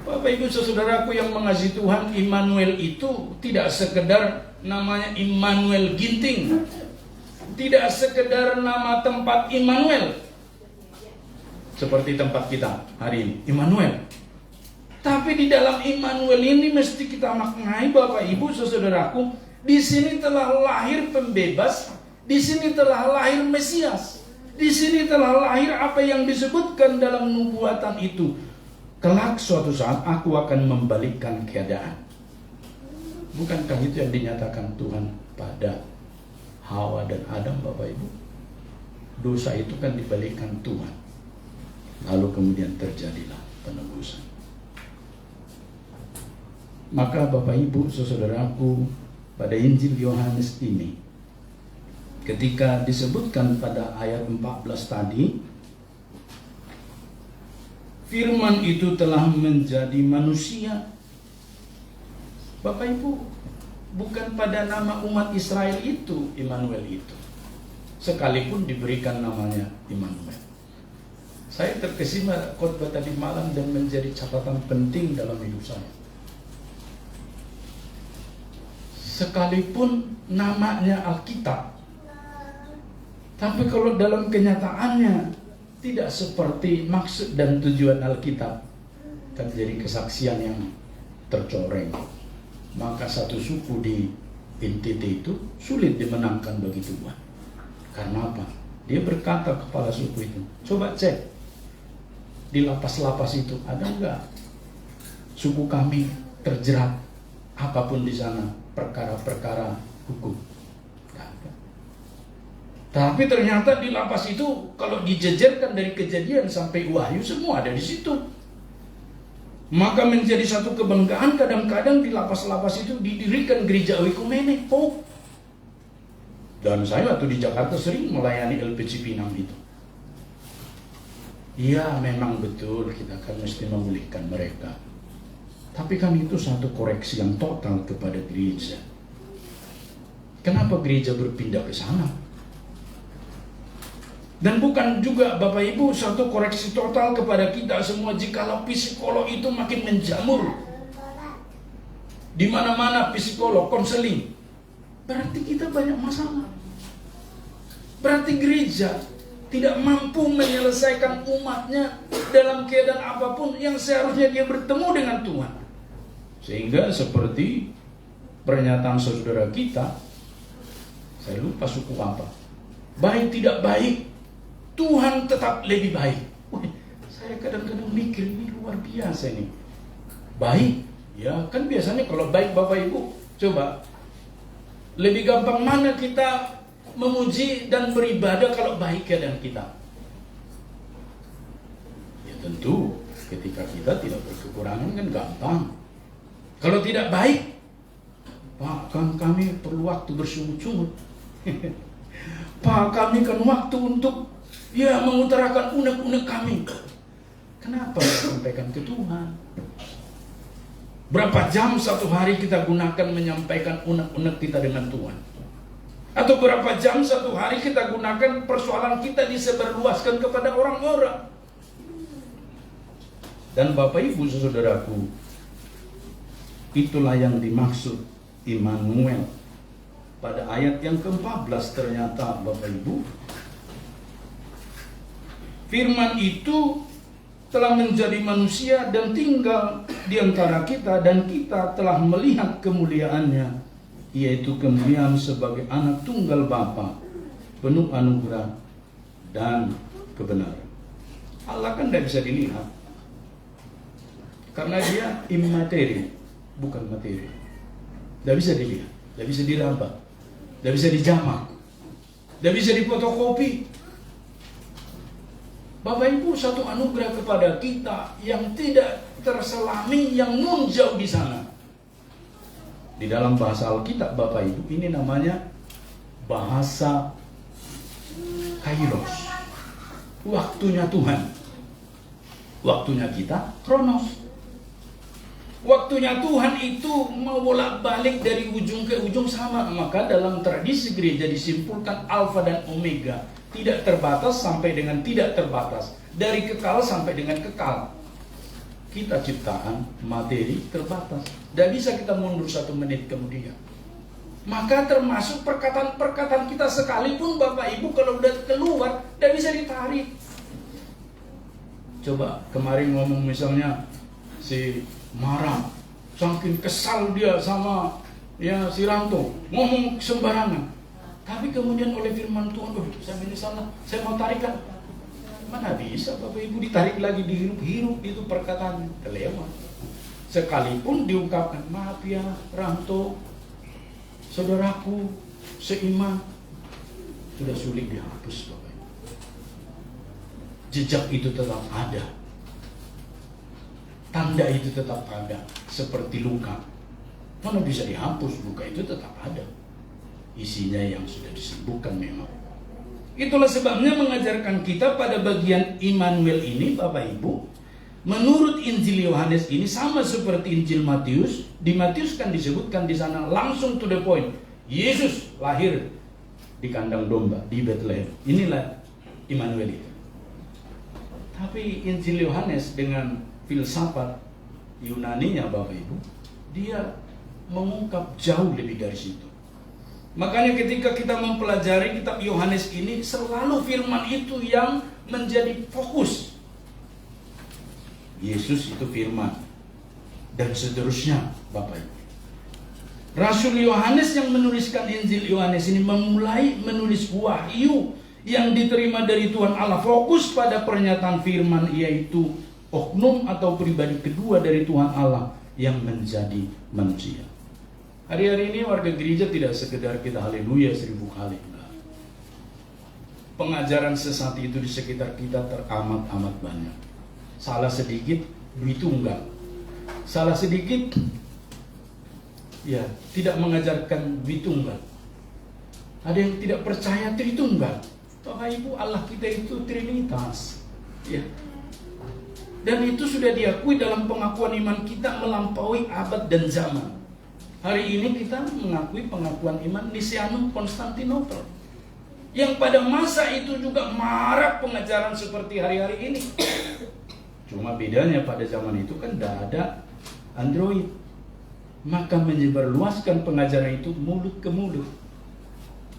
Bapak Ibu Saudaraku yang mengasihi Tuhan, Immanuel itu tidak sekedar namanya Immanuel Ginting, tidak sekedar nama tempat Immanuel seperti tempat kita hari ini, Immanuel. Tapi di dalam Immanuel ini mesti kita maknai, Bapak Ibu Saudaraku, di sini telah lahir pembebas, di sini telah lahir Mesias, di sini telah lahir apa yang disebutkan dalam nubuatan itu. Kelak suatu saat aku akan membalikkan keadaan. Bukankah itu yang dinyatakan Tuhan pada Hawa dan Adam, Bapak Ibu? Dosa itu kan dibalikkan Tuhan, lalu kemudian terjadilah penebusan. Maka Bapak Ibu Saudaraku, pada Injil Yohanes ini, ketika disebutkan pada ayat 14 tadi, Firman itu telah menjadi manusia. Bapak Ibu, bukan pada nama umat Israel itu Immanuel itu, sekalipun diberikan namanya Immanuel. Saya terkesima khotbah tadi malam dan menjadi catatan penting dalam hidup saya. Sekalipun namanya Alkitab, tapi kalau dalam kenyataannya tidak seperti maksud dan tujuan Alkitab, kan jadi kesaksian yang tercoreng. Maka satu suku di NTT itu sulit dimenangkan bagi Tuhan. Karena apa? Dia berkata kepala suku itu, coba cek di lapas-lapas itu ada enggak suku kami terjerat apapun di sana, perkara-perkara hukum. Tapi ternyata di lapas itu kalau dijejerkan dari Kejadian sampai Wahyu semua ada di situ. Maka menjadi satu kebanggaan kadang-kadang di lapas-lapas itu didirikan gereja ekumene. Dan saya waktu di Jakarta sering melayani LPC Pinang itu. Iya, memang betul kita kan mesti memulihkan mereka. Tapi kan itu satu koreksi yang total kepada gereja. Kenapa gereja berpindah ke sana? Dan bukan juga Bapak Ibu satu koreksi total kepada kita semua jikalau psikolog itu makin menjamur. Di mana-mana psikolog, konseling. Berarti kita banyak masalah. Berarti gereja tidak mampu menyelesaikan umatnya dalam keadaan apapun yang seharusnya dia bertemu dengan Tuhan. Sehingga seperti pernyataan saudara kita, saya lupa suku apa, baik tidak baik, Tuhan tetap lebih baik. Saya kadang-kadang mikir ini luar biasa nih. Baik, ya kan biasanya kalau baik Bapak Ibu, coba lebih gampang mana kita memuji dan beribadah kalau baik keadaan kita? Ya tentu ketika kita tidak berkekurangan kan gampang. Kalau tidak baik, Pak, kan kami perlu waktu bersungut-sungut. Pak, kami kan waktu untuk mengutarakan unek-unek kami. Kenapa sampaikan ke Tuhan? Berapa jam satu hari kita gunakan menyampaikan unek-unek kita dengan Tuhan? Atau berapa jam satu hari kita gunakan persoalan kita disebarluaskan kepada orang-orang? Dan Bapak Ibu Saudaraku, itulah yang dimaksud Immanuel. Pada ayat yang ke-14 ternyata Bapak Ibu, Firman itu telah menjadi manusia dan tinggal di antara kita, dan kita telah melihat kemuliaannya, yaitu kemuliaan sebagai anak tunggal Bapa, penuh anugerah dan kebenaran. Allah kan tidak bisa dilihat, karena dia immateri, bukan materi. Tidak bisa dilihat, tidak bisa diraba, tidak bisa dijamak, tidak bisa difotokopi. Bapak Ibu, satu anugerah kepada kita yang tidak terselami, yang nun jauh di sana. Di dalam bahasa Alkitab Bapak Ibu, ini namanya bahasa kairos. waktunya Tuhan. Waktunya kita kronos. Waktunya Tuhan itu mau bolak-balik dari ujung ke ujung sama. Maka dalam tradisi gereja disimpulkan alfa dan omega, tidak terbatas sampai dengan tidak terbatas, dari kekal sampai dengan kekal. Kita ciptaan materi terbatas, tidak bisa kita mundur 1 menit kemudian. Maka termasuk perkataan-perkataan kita sekalipun Bapak Ibu kalau udah keluar tidak bisa ditarik. Coba kemarin ngomong misalnya si marah, saking kesal dia sama si Ranto, ngomong sembarangan. Tapi kemudian oleh firman Tuhan, saya ini salah, saya mau tarikan. Mana bisa Bapak Ibu ditarik lagi, dihirup-hirup itu perkataannya, kelewat. Sekalipun diungkapkan, maaf ya Ranto, saudaraku seiman, sudah sulit dihapus Bapak Ibu. Jejak itu tetap ada, tanda itu tetap ada, seperti luka. Mana bisa dihapus, luka itu tetap ada. Isinya yang sudah disembuhkan memang. Itulah sebabnya mengajarkan kita pada bagian Immanuel ini Bapak Ibu, menurut Injil Yohanes ini sama seperti Injil Matius. Di Matius kan disebutkan di sana langsung to the point. Yesus lahir di kandang domba di Bethlehem. Inilah Immanuel itu. Tapi Injil Yohanes dengan filsafat Yunaninya Bapak Ibu, dia mengungkap jauh lebih dari situ. Makanya ketika kita mempelajari kitab Yohanes ini, selalu firman itu yang menjadi fokus. Yesus itu firman, dan seterusnya Bapak Ibu. Rasul Yohanes yang menuliskan Injil Yohanes ini memulai menulis wahyu yang diterima dari Tuhan Allah, fokus pada pernyataan firman, yaitu oknum atau pribadi kedua dari Tuhan Allah yang menjadi manusia. Hari-hari ini warga gereja tidak sekedar kita haleluya 1000 kali. Pengajaran sesat itu di sekitar kita teramat-amat banyak. Salah sedikit, duit tunggal. Salah sedikit, ya tidak mengajarkan duit tunggal. Ada yang tidak percaya Tritunggal. Bapak Ibu, Allah kita itu Trinitas. Ya. Dan itu sudah diakui dalam pengakuan iman kita melampaui abad dan zaman. Hari ini kita mengakui pengakuan iman Nisianum Konstantinopel, yang pada masa itu juga marak pengajaran seperti hari-hari ini. Cuma bedanya pada zaman itu kan tidak ada Android, maka menyebarluaskan pengajaran itu mulut ke mulut.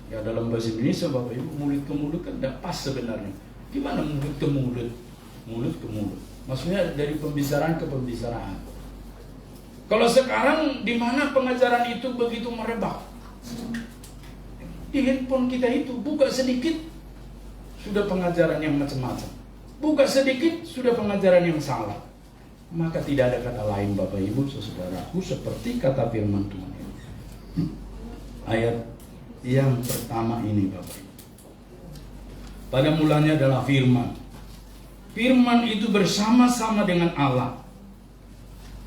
Ya dalam bahasa Indonesia Bapak Ibu, mulut ke mulut kan tidak pas sebenarnya. Gimana mulut ke mulut? Mulut ke mulut, maksudnya dari pembicaraan ke pembicaraan. Kalau sekarang di mana pengajaran itu begitu merebak? Di handphone kita itu buka sedikit sudah pengajaran yang macam-macam. Buka sedikit sudah pengajaran yang salah. Maka tidak ada kata lain Bapak Ibu saudaraku seperti kata firman Tuhan ini. Ayat yang pertama ini Bapak Ibu. Pada mulanya adalah firman. Firman itu bersama-sama dengan Allah.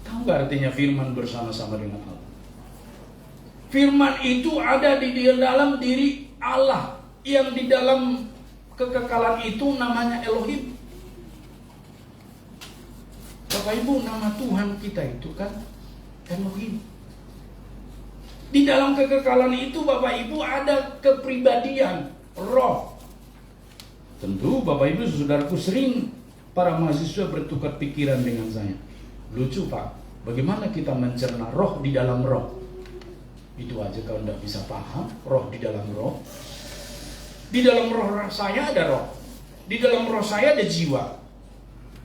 Tahu gak artinya firman bersama-sama dengan Allah? Firman itu ada di dalam diri Allah, yang di dalam kekekalan itu namanya Elohim. Bapak Ibu, nama Tuhan kita itu kan Elohim. Di dalam kekekalan itu Bapak Ibu ada kepribadian, roh. Tentu Bapak Ibu saudaraku sering para mahasiswa bertukar pikiran dengan saya. Lucu Pak, bagaimana kita mencerna roh di dalam roh? Itu aja kalau tidak bisa paham, roh di dalam roh. Di dalam roh saya ada roh. Di dalam roh saya ada jiwa.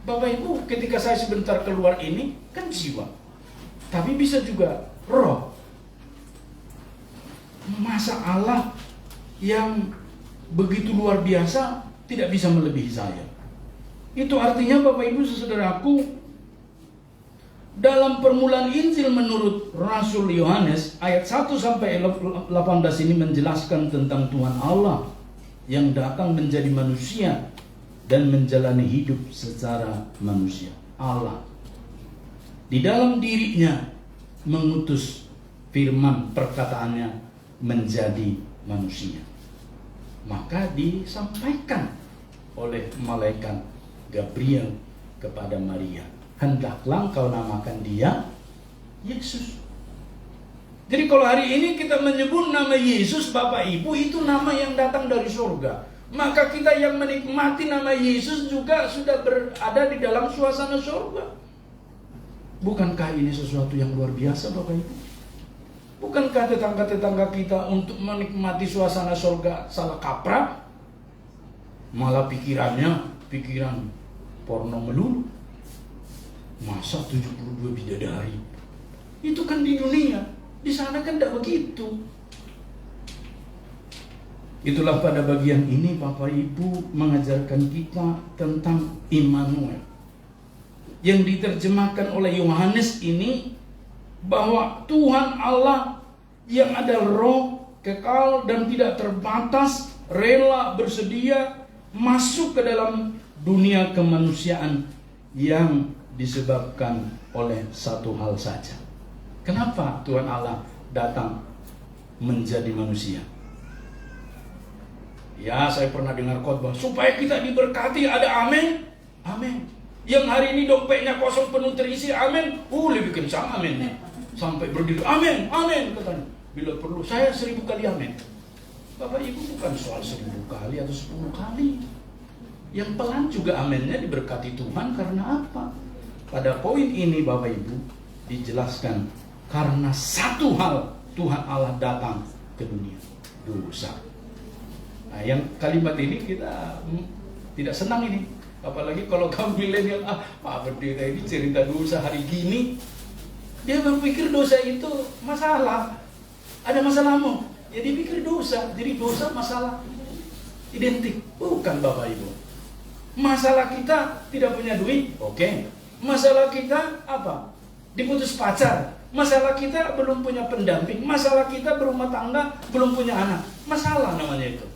Bapak Ibu, ketika saya sebentar keluar ini, kan jiwa. Tapi bisa juga roh. Masa Allah yang begitu luar biasa tidak bisa melebihi saya? Itu artinya Bapak Ibu saudaraku, dalam permulaan Injil menurut Rasul Yohanes ayat 1 sampai 18 ini menjelaskan tentang Tuhan Allah yang datang menjadi manusia dan menjalani hidup secara manusia. Allah di dalam dirinya mengutus firman perkataannya menjadi manusia. Maka disampaikan oleh malaikat Gabriel kepada Maria, hendaklah kau namakan dia Yesus. Jadi kalau hari ini kita menyebut nama Yesus, Bapak Ibu, itu nama yang datang dari surga. Maka kita yang menikmati nama Yesus juga sudah berada di dalam suasana surga. Bukankah ini sesuatu yang luar biasa, Bapak Ibu? Bukankah tetangga-tetangga kita untuk menikmati suasana surga salah kaprah? Malah pikiran porno melulu. Masa 72 bidadari? Itu kan di dunia. Di sana kan tidak begitu. Itulah pada bagian ini Bapak Ibu mengajarkan kita tentang Immanuel, yang diterjemahkan oleh Yohanes ini bahwa Tuhan Allah yang ada roh kekal dan tidak terbatas, rela bersedia masuk ke dalam dunia kemanusiaan yang disebabkan oleh satu hal saja. Kenapa Tuhan Allah datang menjadi manusia? Ya, saya pernah dengar khotbah supaya kita diberkati, ada amin. Amin. Yang hari ini dompetnya kosong penuh terisi, amin. Lebih kencang amin. Sampai berdiri, amin, amin katanya. Bila perlu saya 1000 kali amin. Bapak Ibu, bukan soal 1000 kali atau 10 kali. Yang pelan juga aminnya diberkati Tuhan. Karena apa? Pada poin ini Bapak Ibu dijelaskan karena satu hal Tuhan Allah datang ke dunia, dosa. Nah, yang kalimat ini kita tidak senang ini. Apalagi kalau kaum milenial, Pak Pendeta ini cerita dosa hari gini. Dia berpikir dosa itu masalah. Ada masalahmu, jadi pikir dosa. Jadi dosa masalah identik. Bukan Bapak Ibu. Masalah kita tidak punya duit, oke. Masalah kita apa? Diputus pacar. Masalah kita belum punya pendamping. Masalah kita berumah tangga, belum punya anak. Masalah namanya itu.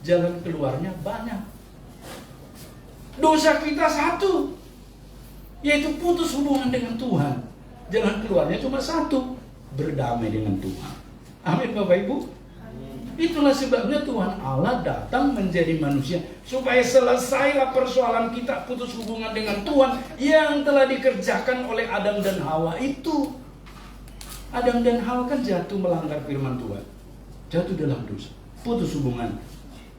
Jalan keluarnya banyak. Dosa kita satu, yaitu putus hubungan dengan Tuhan. Jalan keluarnya cuma satu, berdamai dengan Tuhan. Amin Bapak Ibu. Itulah sebabnya Tuhan Allah datang menjadi manusia, supaya selesailah persoalan kita putus hubungan dengan Tuhan yang telah dikerjakan oleh Adam dan Hawa itu. Adam dan Hawa kan jatuh melanggar firman Tuhan, jatuh dalam dosa, putus hubungan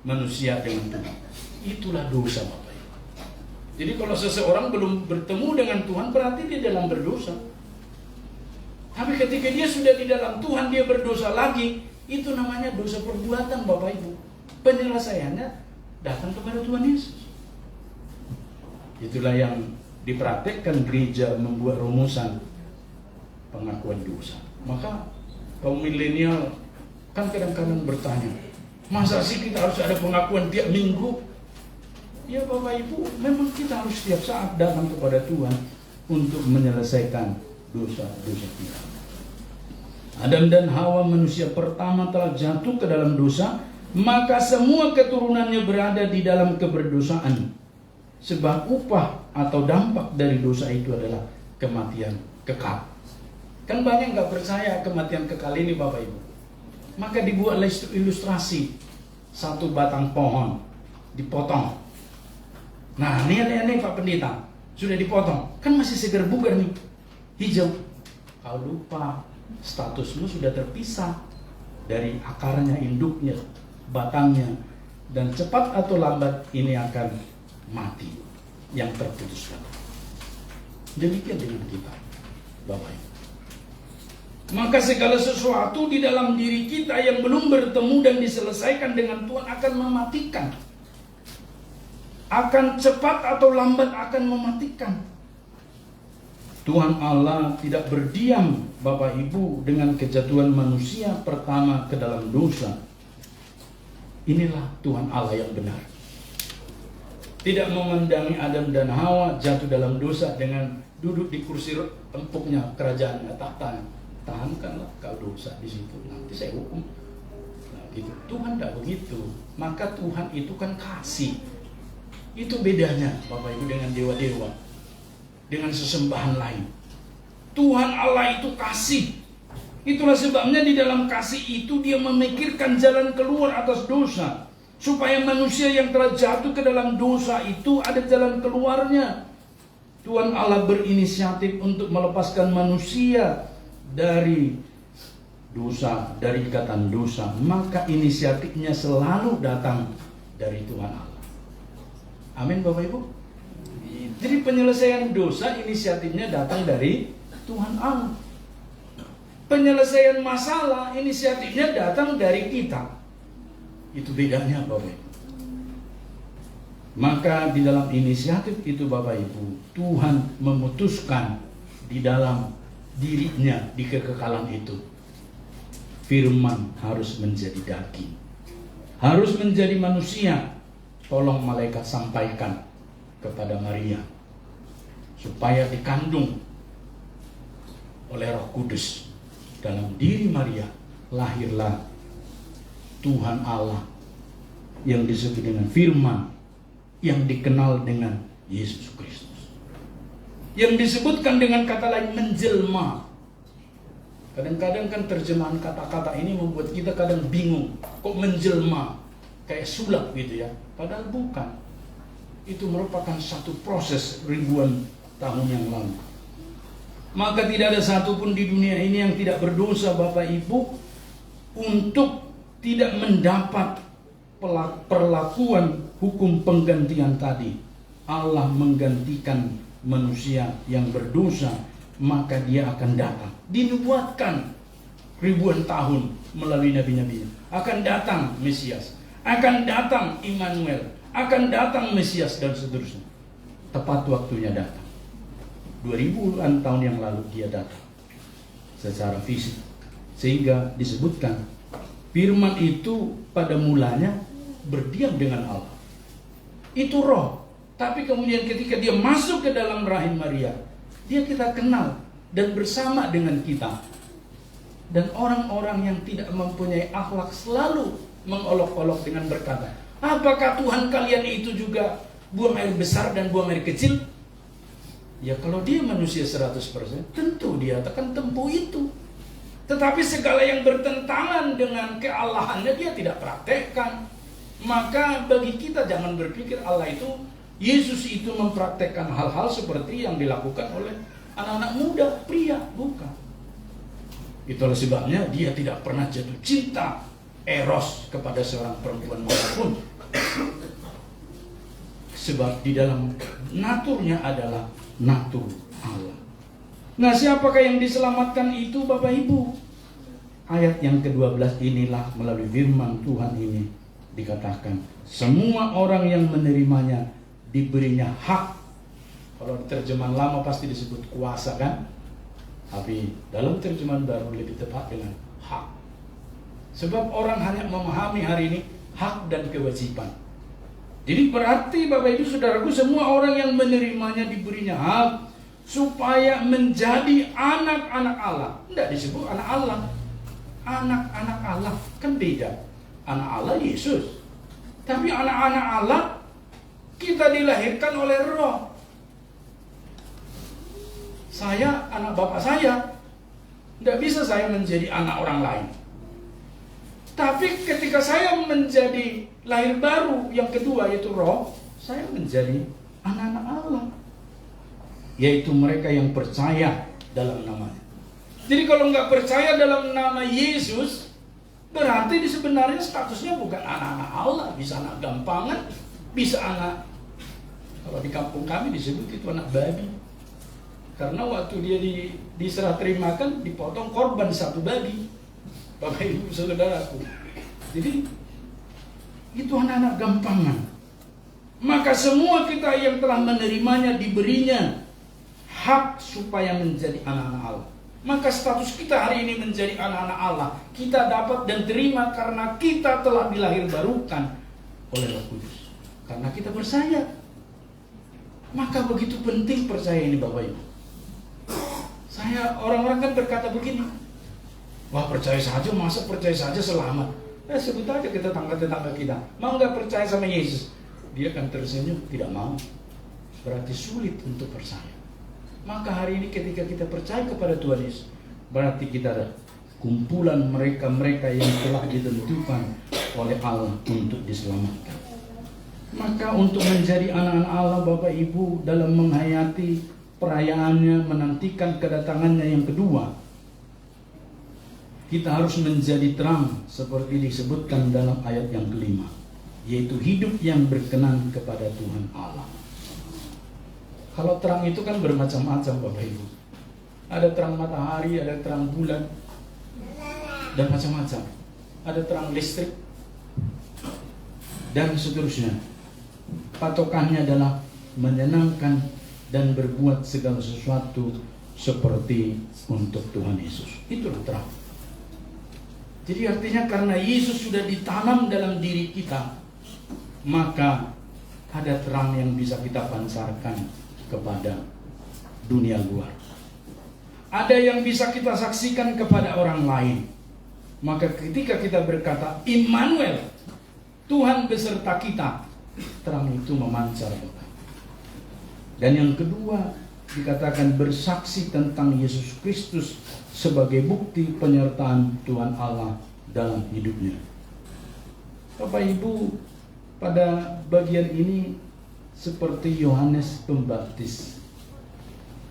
manusia dengan Tuhan. Itulah dosa Bapak Ibu. Jadi kalau seseorang belum bertemu dengan Tuhan, berarti dia dalam berdosa. Tapi ketika dia sudah di dalam Tuhan, dia berdosa lagi. Itu namanya dosa perbuatan Bapak Ibu. Penyelesaiannya datang kepada Tuhan Yesus. Itulah yang dipraktekkan gereja, membuat rumusan pengakuan dosa. Maka kaum milenial kan kadang-kadang bertanya, masa sih kita harus ada pengakuan tiap minggu? Ya Bapak Ibu, memang kita harus setiap saat datang kepada Tuhan untuk menyelesaikan dosa-dosa kita. Adam dan Hawa manusia pertama telah jatuh ke dalam dosa, maka semua keturunannya berada di dalam keberdosaan. Sebab upah atau dampak dari dosa itu adalah kematian kekal. Kan banyak nggak percaya kematian kekal ini Bapak Ibu. Maka dibuatlah ilustrasi satu batang pohon dipotong. Nah ini Pak Pendeta sudah dipotong, kan masih segar bugar nih, hijau. Kau lupa statusmu sudah terpisah dari akarnya, induknya, batangnya, dan cepat atau lambat ini akan mati yang terputuskan. Demikian dengan kita Bapak Ibu. Maka segala sesuatu di dalam diri kita yang belum bertemu dan diselesaikan dengan Tuhan akan mematikan. Akan cepat atau lambat akan mematikan. Tuhan Allah tidak berdiam Bapak Ibu dengan kejatuhan manusia pertama ke dalam dosa. Inilah Tuhan Allah yang benar. Tidak memandangi Adam dan Hawa jatuh dalam dosa dengan duduk di kursi empuknya kerajaannya, tahankanlah kau dosa di situ, nanti saya hukum. Nah, gitu. Tuhan tidak begitu. Maka Tuhan itu kan kasih. Itu bedanya Bapak Ibu dengan dewa-dewa, dengan sesembahan lain. Tuhan Allah itu kasih. Itulah sebabnya di dalam kasih itu dia memikirkan jalan keluar atas dosa. supaya manusia yang telah jatuh ke dalam dosa itu ada jalan keluarnya. Tuhan Allah berinisiatif untuk melepaskan manusia dari dosa, dari ikatan dosa. Maka inisiatifnya selalu datang dari Tuhan Allah. Amin Bapak Ibu. Jadi penyelesaian dosa inisiatifnya datang dari Tuhan Allah. Penyelesaian masalah inisiatifnya datang dari kita. Itu bedanya Bapak Ibu. Maka di dalam inisiatif itu Bapak Ibu, Tuhan memutuskan di dalam dirinya, di kekekalan itu, firman harus menjadi daging, harus menjadi manusia. Tolong malaikat sampaikan kepada Maria supaya dikandung oleh Roh Kudus. Dalam diri Maria lahirlah Tuhan Allah yang disebut dengan firman, yang dikenal dengan Yesus Kristus, yang disebutkan dengan kata lain menjelma. Kadang-kadang kan terjemahan kata-kata ini membuat kita kadang bingung, kok menjelma, kayak sulap gitu ya. Padahal bukan. Itu merupakan satu proses ribuan tahun yang lalu. Maka tidak ada satupun di dunia ini yang tidak berdosa Bapak Ibu untuk tidak mendapat perlakuan hukum penggantian tadi. Allah menggantikan manusia yang berdosa, maka dia akan datang. Dinubuatkan ribuan tahun melalui nabi-nabi. Akan datang Mesias, akan datang Immanuel, akan datang Mesias dan seterusnya. Tepat waktunya datang. 2000-an tahun yang lalu dia datang secara fisik. Sehingga disebutkan firman itu pada mulanya berdiam dengan Allah. Itu roh. Tapi kemudian ketika dia masuk ke dalam rahim Maria, dia kita kenal dan bersama dengan kita. Dan orang-orang yang tidak mempunyai akhlak selalu mengolok-olok dengan berkata, apakah Tuhan kalian itu juga buang air besar dan buang air kecil? Ya kalau dia manusia 100%, tentu dia akan tempuh itu. Tetapi segala yang bertentangan dengan keallahannya dia tidak praktekkan. Maka bagi kita jangan berpikir Allah itu, Yesus itu mempraktekkan hal-hal seperti yang dilakukan oleh anak-anak muda, pria, bukan. Itulah sebabnya dia tidak pernah jatuh cinta eros kepada seorang perempuan manapun. Sebab di dalam naturnya adalah natur Allah. Nah, siapakah yang diselamatkan itu Bapak Ibu? Ayat yang ke-12 inilah melalui firman Tuhan ini dikatakan, semua orang yang menerimanya diberinya hak. Kalau terjemahan lama pasti disebut kuasa kan? Tapi dalam terjemahan baru lebih tepat dengan hak. Sebab orang hanya memahami hari ini hak dan kewajiban. Jadi berarti Bapak Ibu Saudaraku, semua orang yang menerimanya diberinya hak supaya menjadi anak-anak Allah. Tidak disebut anak Allah. Anak-anak Allah kan beda. Anak Allah Yesus. Tapi anak-anak Allah kita dilahirkan oleh Roh. Saya anak bapak saya. Tidak bisa saya menjadi anak orang lain. Tapi ketika saya menjadi lahir baru yang kedua yaitu Roh, saya menjadi anak-anak Allah. Yaitu mereka yang percaya dalam namanya. Jadi kalau nggak percaya dalam nama Yesus, berarti sebenarnya statusnya bukan anak-anak Allah. Bisa anak gampangan, bisa anak, kalau di kampung kami disebut itu anak babi. Karena waktu dia diserah terimakan, dipotong korban satu babi. Bapak Ibu Saudaraku. Jadi itu anak-anak gampangan. Maka semua kita yang telah menerimanya diberinya hak supaya menjadi anak-anak Allah. Maka status kita hari ini menjadi anak-anak Allah, kita dapat dan terima karena kita telah dilahirbarukan oleh Roh Kudus. Karena kita percaya. Maka begitu penting percaya ini Bapak Ibu. Orang-orang kan berkata begini, wah percaya saja, masa percaya saja selamat. Sebut aja kita tetangga-tetangga kita, mau nggak percaya sama Yesus? Dia akan tersenyum, tidak mau. Berarti sulit untuk percaya. Maka hari ini ketika kita percaya kepada Tuhan Yesus, berarti kita ada kumpulan mereka-mereka yang telah ditentukan oleh Allah untuk diselamatkan. Maka untuk menjadi anak-anak Allah, Bapak Ibu, dalam menghayati perayaannya, menantikan kedatangannya yang kedua, kita harus menjadi terang seperti disebutkan dalam ayat yang kelima, yaitu hidup yang berkenan kepada Tuhan Allah. Kalau terang itu kan bermacam-macam, Bapak Ibu. Ada terang matahari, ada terang bulan, dan macam-macam. Ada terang listrik, dan seterusnya. Patokannya adalah menyenangkan dan berbuat segala sesuatu seperti untuk Tuhan Yesus. Itulah terang. Jadi artinya karena Yesus sudah ditanam dalam diri kita, maka ada terang yang bisa kita pancarkan kepada dunia luar. Ada yang bisa kita saksikan kepada orang lain. Maka ketika kita berkata Immanuel, Tuhan beserta kita, terang itu memancar. Dan yang kedua dikatakan bersaksi tentang Yesus Kristus sebagai bukti penyertaan Tuhan Allah dalam hidupnya. Bapak Ibu, pada bagian ini seperti Yohanes Pembaptis,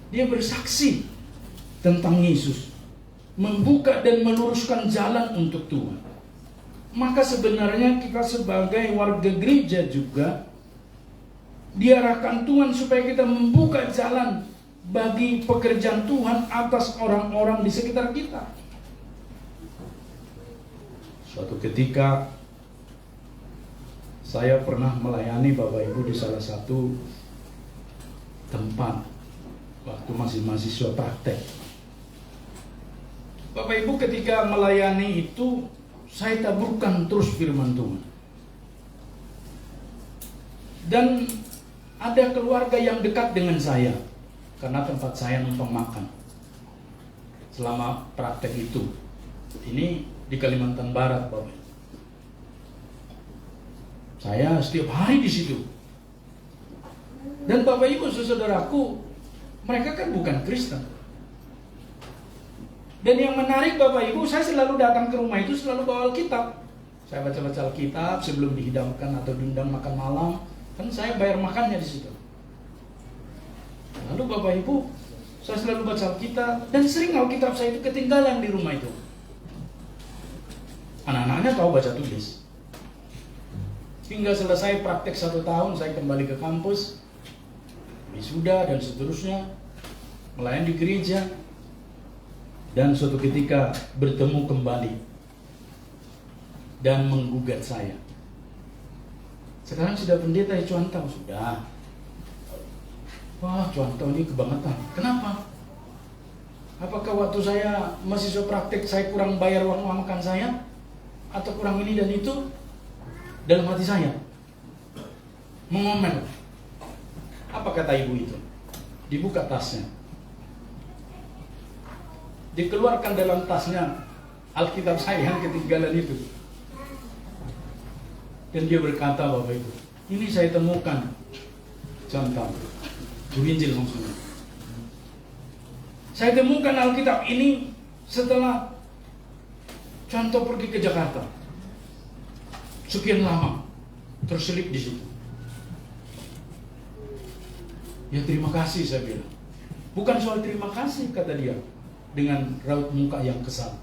dia bersaksi tentang Yesus, membuka dan meluruskan jalan untuk Tuhan. Maka sebenarnya kita sebagai warga gereja juga diarahkan Tuhan supaya kita membuka jalan bagi pekerjaan Tuhan atas orang-orang di sekitar kita. Suatu ketika saya pernah melayani Bapak Ibu di salah satu tempat waktu masih mahasiswa praktek. Bapak Ibu, ketika melayani itu saya taburkan terus firman Tuhan. Dan ada keluarga yang dekat dengan saya karena tempat saya numpang makan selama praktek itu. Ini di Kalimantan Barat, Bapak. Saya setiap hari di situ. Dan Bapak Ibu, saudaraku, mereka kan bukan Kristen. Dan yang menarik Bapak Ibu, saya selalu datang ke rumah itu selalu bawa Alkitab. Saya baca-baca Alkitab sebelum dihidangkan atau diundang makan malam. Kan saya bayar makannya di situ. Lalu Bapak Ibu, saya selalu baca Alkitab. Dan sering Alkitab saya itu ketinggalan di rumah itu. Anak-anaknya tahu baca tulis. Hingga selesai praktek 1 tahun, saya kembali ke kampus, wisuda dan seterusnya, melayani di gereja. Dan suatu ketika bertemu kembali dan menggugat saya. Sekarang sudah pendeta ya Cuantau? Sudah. Wah, Cuantau ini kebangetan. Kenapa? Apakah waktu saya mahasiswa praktek saya kurang bayar uang makan saya? Atau kurang ini dan itu? Dalam hati saya mengomel. Apa kata ibu itu? Dibuka tasnya, dikeluarkan dalam tasnya Alkitab saya yang ketinggalan itu. Dan dia berkata, Bapak Ibu, ini saya temukan. Contoh Injil maksudnya. Saya temukan Alkitab ini setelah contoh pergi ke Jakarta. Sekian lama terselip di situ. Ya terima kasih, saya bilang. Bukan soal terima kasih, kata dia dengan raut muka yang kesal.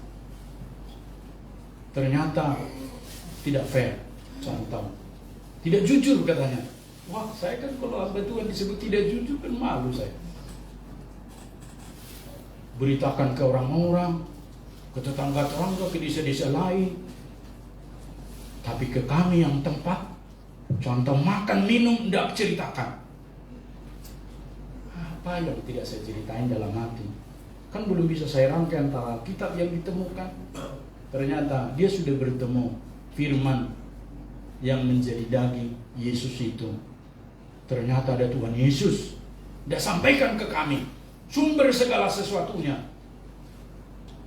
Ternyata tidak fair, contoh. Tidak jujur katanya. Wah, saya kan kalau hamba Tuhan disebut tidak jujur kan malu saya. Beritakan ke orang-orang, ke tetangga-tetangga, ke desa-desa lain. Tapi ke kami yang tempat, contoh makan, minum, tidak ceritakan. Apa yang tidak saya ceritain dalam hati? Kan belum bisa saya rangkai antara kitab yang ditemukan. Ternyata dia sudah bertemu firman yang menjadi daging, Yesus itu. Ternyata ada Tuhan Yesus. Dia sampaikan ke kami sumber segala sesuatunya.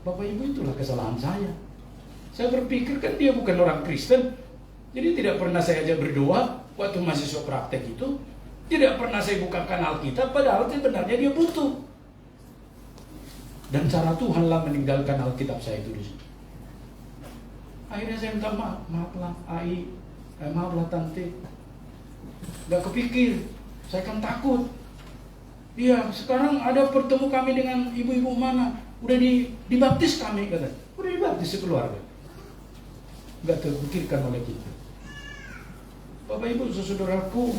Bapak Ibu, itulah kesalahan saya. Saya berpikir kan dia bukan orang Kristen. Jadi tidak pernah saya ajak berdoa waktu mahasiswa praktek itu. Tidak pernah saya bukakan Alkitab, padahal sebenarnya dia butuh. Dan cara Tuhanlah meninggalkan Alkitab saya itu di sini. Akhirnya saya minta maaf, maaflah Ai, maaflah Tante. Gak kepikir, saya kan takut. Iya, sekarang ada bertemu kami dengan ibu-ibu mana, udah dibaptis kami, kata. Udah dibaptis sekeluarga. Gak terpikirkan oleh kita. Bapak Ibu, saudaraku,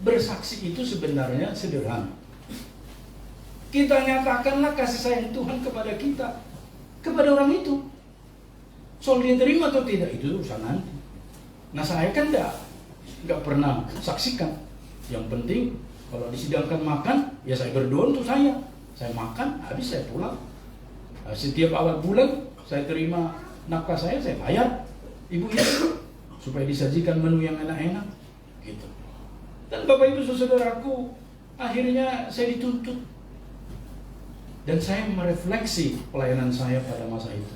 bersaksi itu sebenarnya sederhana. Kita nyatakanlah kasih sayang Tuhan kepada kita, kepada orang itu. Soal dia terima atau tidak, itu urusan nanti. Nah, saya kan nggak pernah saksikan. Yang penting kalau disidangkan makan, ya saya berdoa untuk saya. Saya makan, habis saya pulang. Setiap awal bulan saya terima nafkah saya bayar ibu itu supaya disajikan menu yang enak-enak, gitu. Dan Bapak Ibu saudaraku, akhirnya saya dituntut. Dan saya merefleksi pelayanan saya pada masa itu.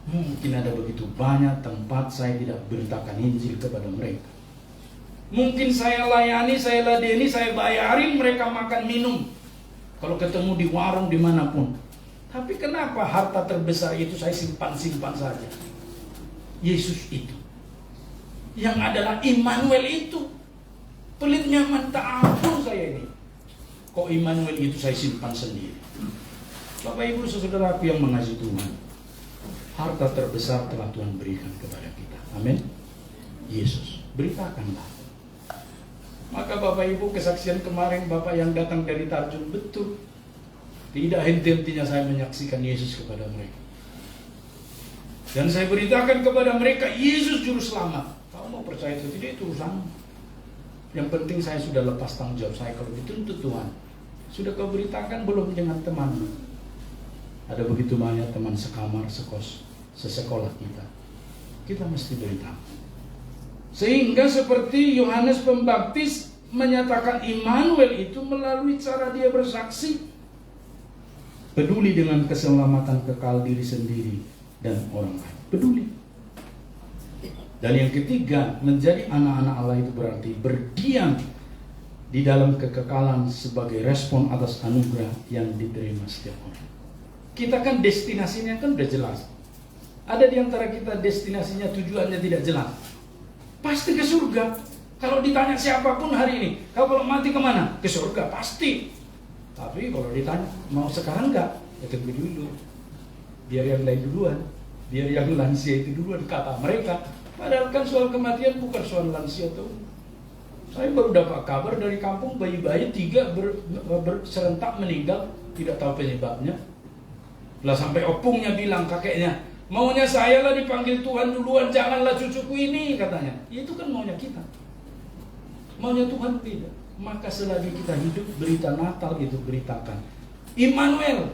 Mungkin ada begitu banyak tempat saya tidak beritakan Injil kepada mereka. Mungkin saya layani, saya ladeni, saya bayarin mereka makan minum. Kalau ketemu di warung dimanapun. Tapi kenapa harta terbesar itu saya simpan-simpan saja? Yesus itu. Yang adalah Immanuel itu. Pelitnya minta ampun saya ini. Kok Immanuel itu saya simpan sendiri? Bapak Ibu saudaraku yang mengasihi Tuhan, harta terbesar telah Tuhan berikan kepada kita. Amin. Yesus, beritakanlah. Maka Bapak Ibu, kesaksian kemarin Bapak yang datang dari Tarjun betul. Tidak henti-hentinya saya menyaksikan Yesus kepada mereka. Dan saya beritakan kepada mereka, Yesus juru selamat. Kau mau percaya atau tidak, itu urusan. Yang penting saya sudah lepas tanggung jawab saya kalau dituntut Tuhan. Sudah kau beritakan belum dengan temanmu? Ada begitu banyak teman sekamar, sekos, sesekolah kita. Kita mesti beritahu. Sehingga seperti Yohanes Pembaptis menyatakan Immanuel itu melalui cara dia bersaksi. Peduli dengan keselamatan kekal diri sendiri dan orang lain. Peduli. Dan yang ketiga, menjadi anak-anak Allah itu berarti berdiam di dalam kekekalan sebagai respon atas anugerah yang diterima setiap orang. Kita kan destinasinya kan udah jelas. Ada di antara kita destinasinya, tujuannya tidak jelas. Pasti ke surga. Kalau ditanya siapapun hari ini, kau kalau mati kemana? Ke surga, pasti. Tapi kalau ditanya, mau sekarang enggak? Ya tunggu dulu. Biar yang lain duluan. Biar yang lansia itu duluan, kata mereka. Padahal kan soal kematian bukan soal lansia tuh. Saya baru dapat kabar dari kampung, bayi-bayi 3 serentak meninggal, tidak tahu penyebabnya. Lah sampai opungnya bilang kakeknya, maunya saya lah dipanggil Tuhan duluan, janganlah cucuku ini, katanya. Ya, itu kan maunya kita. Maunya Tuhan tidak. Maka selagi kita hidup, berita Natal itu beritakan Immanuel.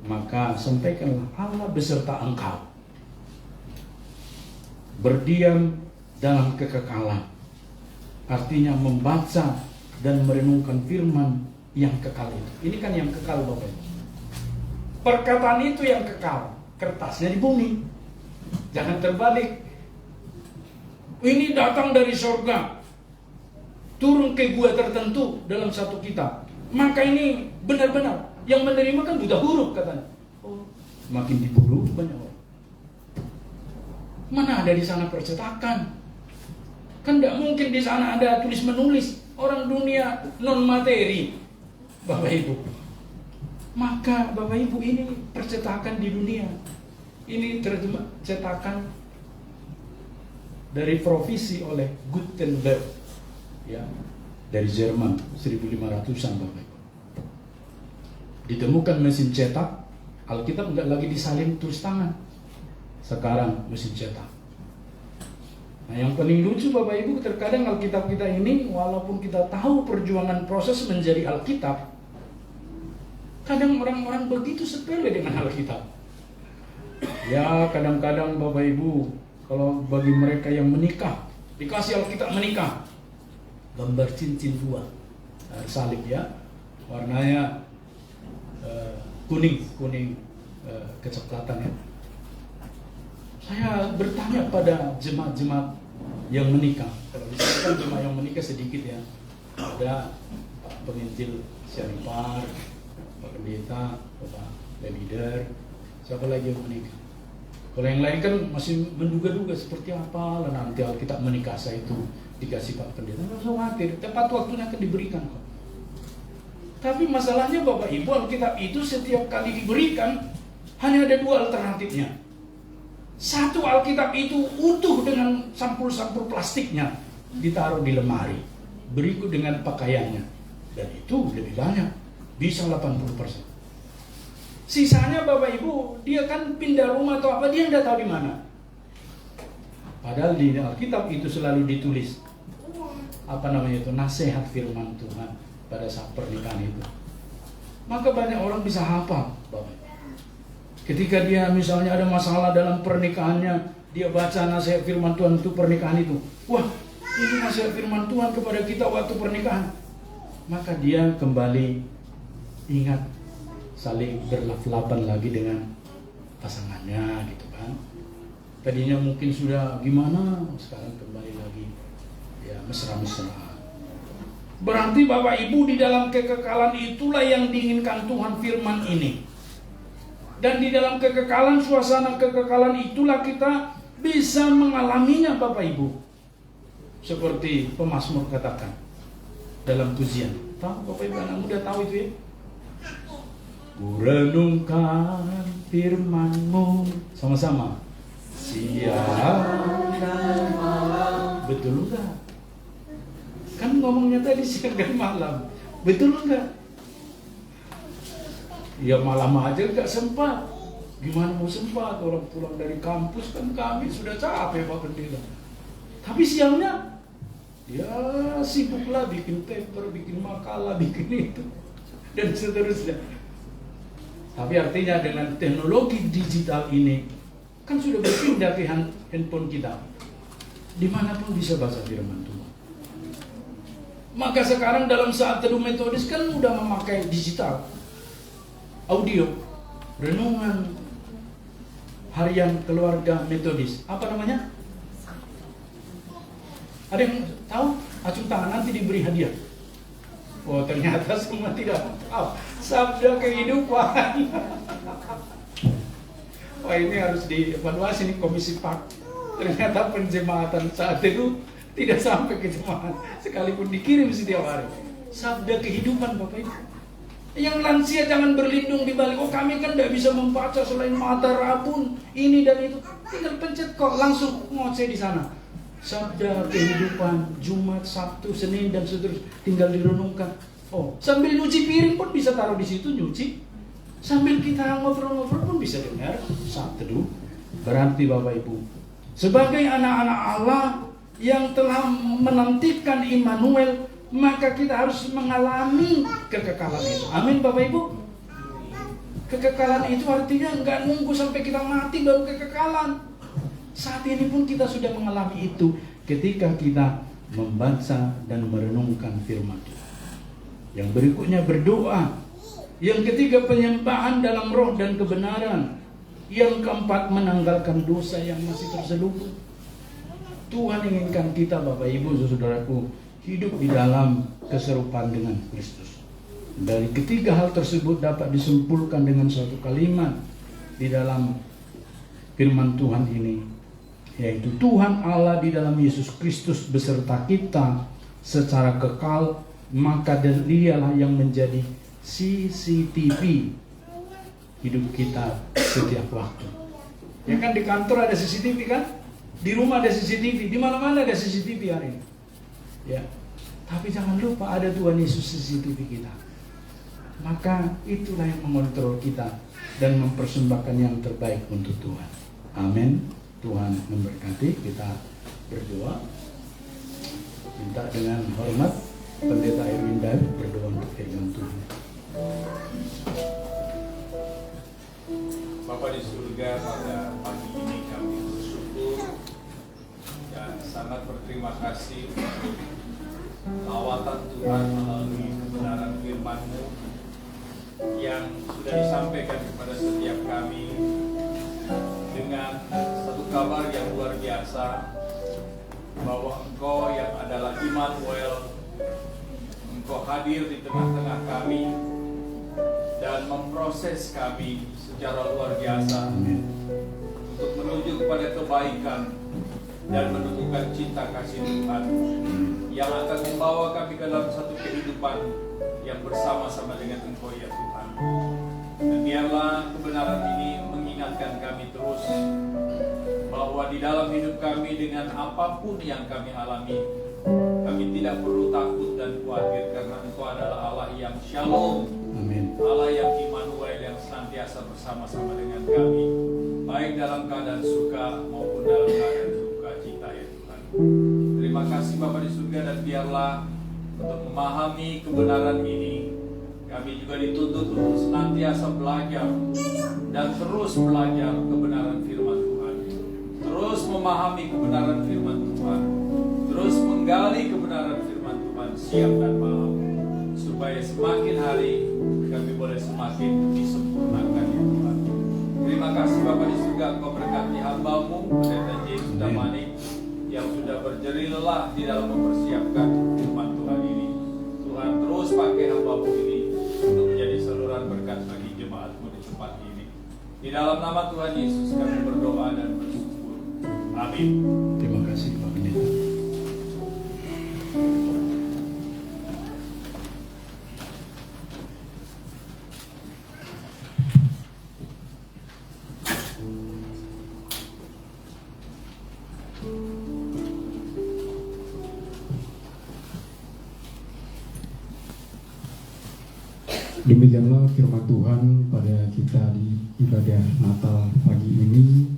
Maka sampaikanlah Allah beserta engkau. Berdiam dalam kekekalan. Artinya membaca dan merenungkan firman yang kekal itu. Ini kan yang kekal Bapak. Perkataan itu yang kekal. Kertasnya di bumi. Jangan terbalik. Ini datang dari surga, turun ke gua tertentu dalam satu kitab. Maka ini benar-benar yang menerima kan buta huruf katanya. Oh, makin diburu banyak orang. Mana ada di sana percetakan? Kan tidak mungkin di sana ada tulis menulis. Orang dunia non materi, Bapak Ibu. Maka Bapak Ibu, ini percetakan di dunia. Ini terjemah cetakan dari provisi oleh Gutenberg, ya, dari Jerman 1500-an Bapak Ibu. Ditemukan mesin cetak, Alkitab nggak lagi disalin tulis tangan. Sekarang mesin cetak. Nah, yang paling lucu Bapak Ibu, terkadang Alkitab kita ini walaupun kita tahu perjuangan proses menjadi Alkitab, kadang orang-orang begitu sepele dengan Alkitab. Ya, kadang-kadang Bapak Ibu, kalau bagi mereka yang menikah, dikasih Alkitab menikah, gambar cincin 2, salib ya, warnanya kuning kecoklatan ya. Saya bertanya pada jemaat-jemaat yang menikah. Kalau di sini kan jemaat yang menikah sedikit ya. Ada Pak Penginjil Syarifar, Pak Pendeta, Bapak leader, siapa lagi yang menikah? Kalau yang lain kan masih menduga-duga seperti apa lah nanti Alkitab menikasa itu dikasih Pak Pendeta. Nggak usah khawatir, tepat waktunya akan diberikan kok. Tapi masalahnya Bapak Ibu, Alkitab itu setiap kali diberikan hanya ada dua alternatifnya. Satu, Alkitab itu utuh dengan sampul-sampul plastiknya ditaruh di lemari, berikut dengan pakaiannya, dan itu lebih banyak, bisa 80%. Sisanya Bapak Ibu, dia kan pindah rumah atau apa, dia tidak tahu di mana. Padahal di Alkitab itu selalu ditulis nasihat firman Tuhan pada saat pernikahan itu. Maka banyak orang bisa hafal, Bapak. Ketika dia misalnya ada masalah dalam pernikahannya, dia baca nasihat firman Tuhan itu pernikahan itu. Wah, ini nasihat firman Tuhan kepada kita waktu pernikahan. Maka dia kembali ingat, saling berlap-lapan lagi dengan pasangannya gitu kan. Tadinya mungkin sudah gimana, sekarang kembali lagi ya mesra-mesraan. Berarti Bapak Ibu, di dalam kekekalan itulah yang diinginkan Tuhan firman ini. Dan di dalam kekekalan, suasana kekekalan itulah kita bisa mengalaminya Bapak Ibu. Seperti pemazmur katakan dalam pujian. Tahu Bapak Ibu, anak muda tahu itu ya? Ku renungkan firman-Mu, sama-sama. Siang dan malam. Betul enggak? Kan ngomongnya tadi siang dan malam. Betul enggak? Ya malam aja enggak sempat. Gimana mau sempat? Orang pulang dari kampus kan kami sudah capek Pak Pendeta. Tapi siangnya ya sibuklah bikin paper, bikin makalah, bikin itu dan seterusnya. Tapi artinya dengan teknologi digital ini kan sudah berpindah ke handphone kita. Dimanapun bisa baca firman Tuhan. Maka sekarang dalam saat teduh metodis kan udah memakai digital, audio, renungan harian keluarga metodis. Apa namanya? Ada yang tahu? Acung tangan, nanti diberi hadiah. Oh, ternyata semua tidak tahu. Sabda kehidupan. Wah, ini harus dievaluasi nih Komisi Pak. Ternyata penjemaatan saat itu tidak sampai ke jemaat, sekalipun dikirim setiap hari. Sabda kehidupan Bapak Ibu. Yang lansia jangan berlindung di balik, oh kami kan tidak bisa membaca selain mata rabun, ini dan itu. Tinggal pencet kok, langsung ngoceh di sana. Sabda kehidupan, Jumat, Sabtu, Senin dan seterusnya, tinggal direnungkan. Oh, sambil nyuci piring pun bisa taruh di situ nyuci. Sambil kita ngobrol-ngobrol pun bisa dengar saat teduh. Berarti Bapak Ibu, sebagai anak-anak Allah yang telah menantikan Immanuel, maka kita harus mengalami kekekalan itu. Amin Bapak Ibu. Kekekalan itu artinya nggak nunggu sampai kita mati baru kekekalan. Saat ini pun kita sudah mengalami itu ketika kita membaca dan merenungkan firman Tuhan. Yang berikutnya berdoa. Yang ketiga penyembahan dalam roh dan kebenaran. Yang keempat menanggalkan dosa yang masih terselubung. Tuhan inginkan kita Bapak Ibu saudaraku hidup di dalam keserupaan dengan Kristus. Dari ketiga hal tersebut dapat disimpulkan dengan suatu kalimat di dalam firman Tuhan ini, yaitu Tuhan Allah di dalam Yesus Kristus beserta kita secara kekal, maka dialah yang menjadi CCTV hidup kita setiap waktu. Ya kan di kantor ada CCTV kan? Di rumah ada CCTV, di mana-mana ada CCTV hari ini. Ya. Tapi jangan lupa ada Tuhan Yesus CCTV kita. Maka itulah yang mengontrol kita dan mempersembahkan yang terbaik untuk Tuhan. Amin. Tuhan memberkati. Kita berdoa. Minta dengan hormat Pendeta Erwin Daud berdoa untuk firman Tuhan. Bapa di surga, pada pagi ini kami bersyukur dan sangat berterima kasih untuk lawatan Tuhan melalui kebenaran firman-Mu yang sudah disampaikan kepada setiap kami dengan satu kabar yang luar biasa bahwa Engkau yang adalah Immanuel, Engkau hadir di tengah-tengah kami dan memproses kami secara luar biasa untuk untuk menuju kepada kebaikan dan menentukan cinta kasih Tuhan yang akan membawa kami ke dalam satu kehidupan yang bersama-sama dengan Engkau ya Tuhan. Dan biarlah kebenaran ini mengingatkan kami terus bahwa di dalam hidup kami dengan apapun yang kami alami, kami tidak perlu takut dan khawatir karena Engkau adalah Allah yang Shalom. Amin. Allah yang Immanuel yang senantiasa bersama-sama dengan kami, baik dalam keadaan suka maupun dalam keadaan duka cita ya Tuhan. Terima kasih Bapa di surga, dan biarlah untuk memahami kebenaran ini kami juga dituntut untuk senantiasa belajar dan terus belajar kebenaran firman Tuhan, terus memahami kebenaran firman Tuhan, terus menggali kebenaran firman Tuhan siang dan malam, supaya semakin hari kami boleh semakin disempurnakan ya Tuhan. Terima kasih Bapa di surga, Engkau berkati hamba-Mu Pendeta James Damanik yang sudah berjerih lelah di dalam mempersiapkan firman Tuhan ini. Tuhan terus pakai hamba-Mu ini untuk menjadi saluran berkat bagi jemaat-Mu di tempat ini. Di dalam nama Tuhan Yesus kami berdoa dan bersyukur. Amin. Terima kasih Pak Pendeta. Demikianlah firman Tuhan pada kita di ibadah Natal pagi ini.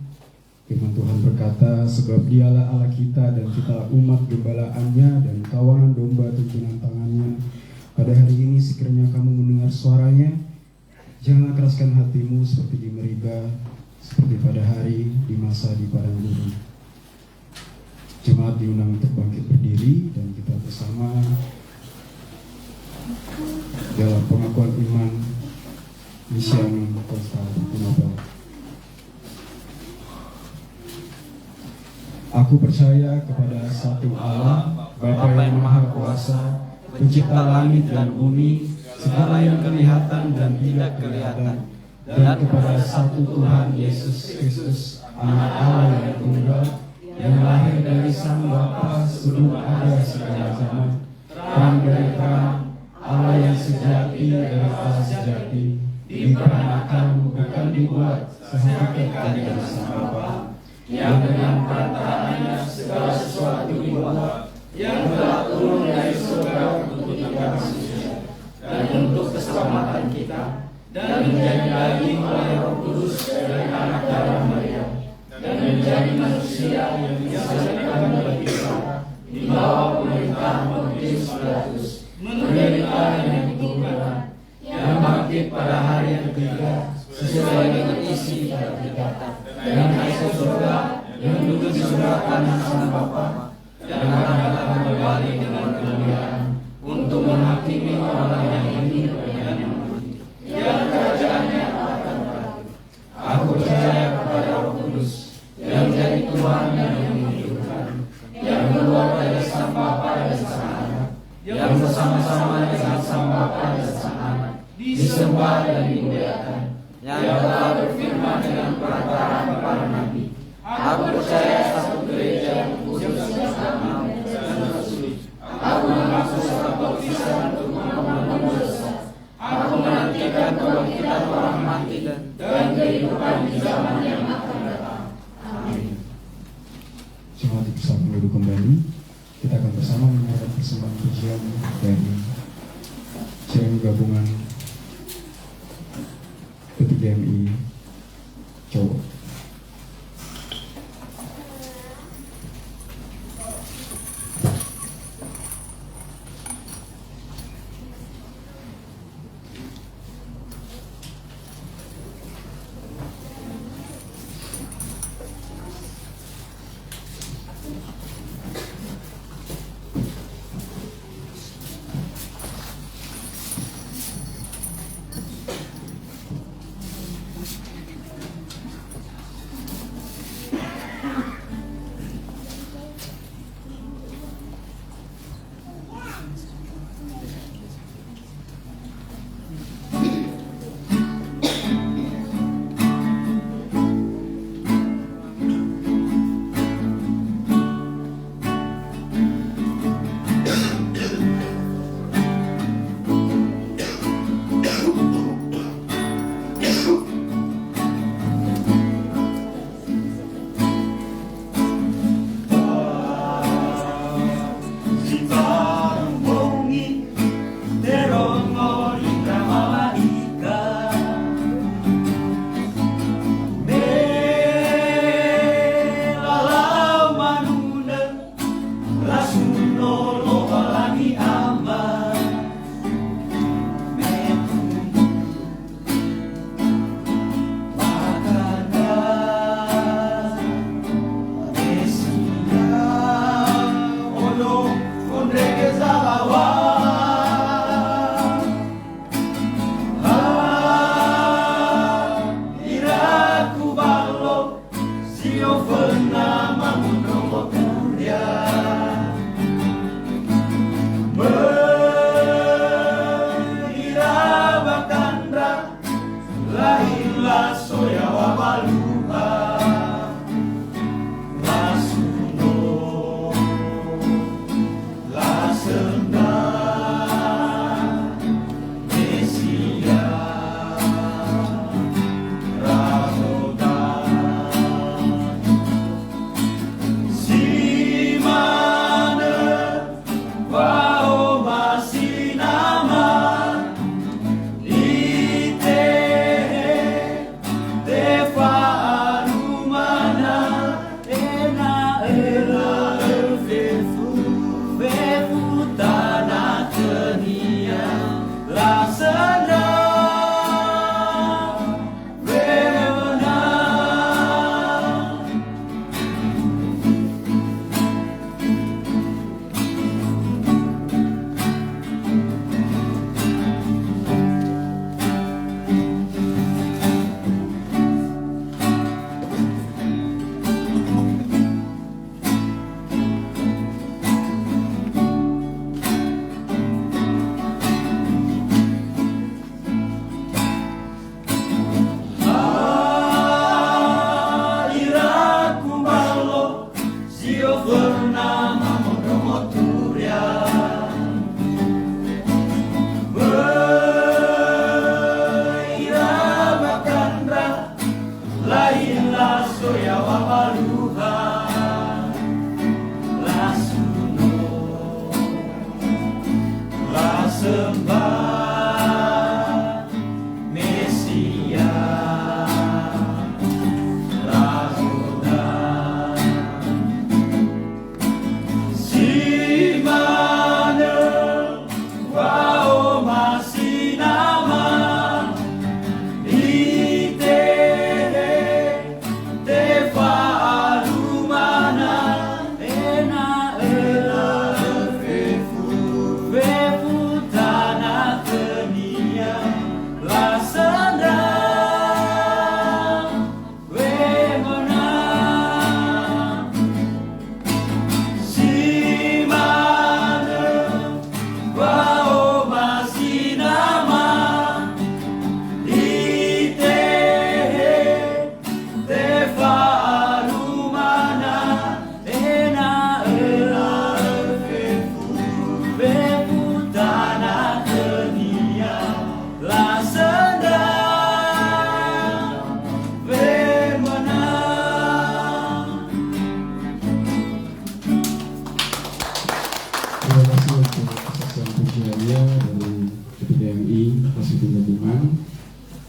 Firman Tuhan berkata, sebab Dialah Allah kita dan kita umat gembalaannya dan kawanan domba tuntunan tangannya. Pada hari ini sekiranya kamu mendengar suaranya, janganlah keraskan hatimu seperti di Meriba, seperti pada hari di masa di padang gurun. Jemaat diundang untuk bangkit berdiri dan kita bersama dalam pengakuan iman Misian Konstantinopel. Aku percaya kepada satu Allah, Bapa yang Maha Kuasa, Pencipta langit dan bumi, segala yang kelihatan dan tidak kelihatan, dan kepada satu Tuhan Yesus Kristus, Anak Allah yang tunggal, yang lahir dari Sang Bapa sebelum ada segala zaman, terang dari terang, Allah yang sejati dari Allah sejati, diperanakan bukan dibuat, sehakikat dari Sang Bapa, yang dengan perantaranya segala sesuatu dibuat, yang telah turun dari surga untuk kita manusia dan untuk keselamatan kita, dan menjadi daging oleh Roh Kudus dari anak darah Maria, dan menjadi manusia yang disediakan bagi kita di bawah pemerintah Pontius Pilatus, menderita yang dikuburkan, yang bangkit pada hari yang ketiga sesuai dengan isi pada perkataan, dan naik ke surga, yang duduk di sebelah kanan Sang Bapa, dan akan datang kembali dengan kemuliaan untuk menghakimi orang yang hidup dan yang mati, yang kerajaannya akan berakhir. Aku percaya kepada Roh Kudus yang menjadi Tuhan dan yang menghidupkan, yang keluar dari Sang Bapa dan Sang Anak, yang bersama-sama dengan Sang Bapa dan Sang Anak disembah dan dimuliakan, yang telah berfirman dengan perantaraan para nabi. Aku percaya satu gereja yang kudus dan aman dan bersih. Aku mengaku satu baptisan untuk mengampuni dosa. Aku menantikan kebangkitan orang mati dan kehidupan di zaman yang akan datang. Amin. Jemaat bersama duduk kembali. Kita akan bersama mendengarkan persembahan pujian dari Jemaat Gabungan P3MI Cowok.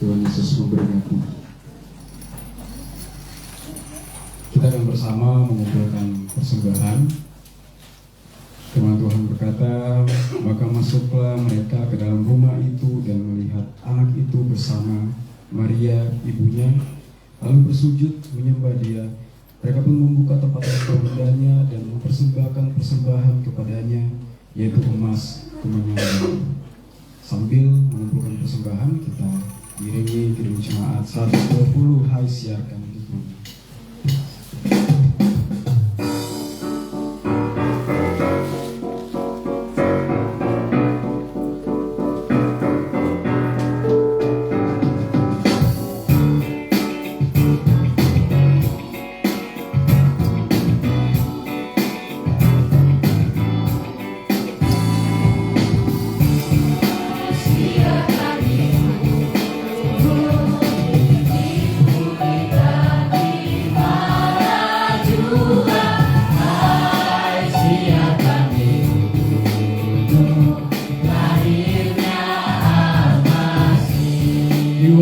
Tuhan Yesus memberkati. Kita akan bersama mengumpulkan persembahan. Firman Tuhan berkata, maka masuklah mereka ke dalam rumah itu dan melihat anak itu bersama Maria ibunya, lalu bersujud menyembah dia. Mereka pun membuka tempat ibadahnya dan mempersembahkan persembahan kepadanya, yaitu emas kemenyan. Sambil mengumpulkan persembahan, kita iringi kirim jemaat 120, hai siarkan itu. Ibu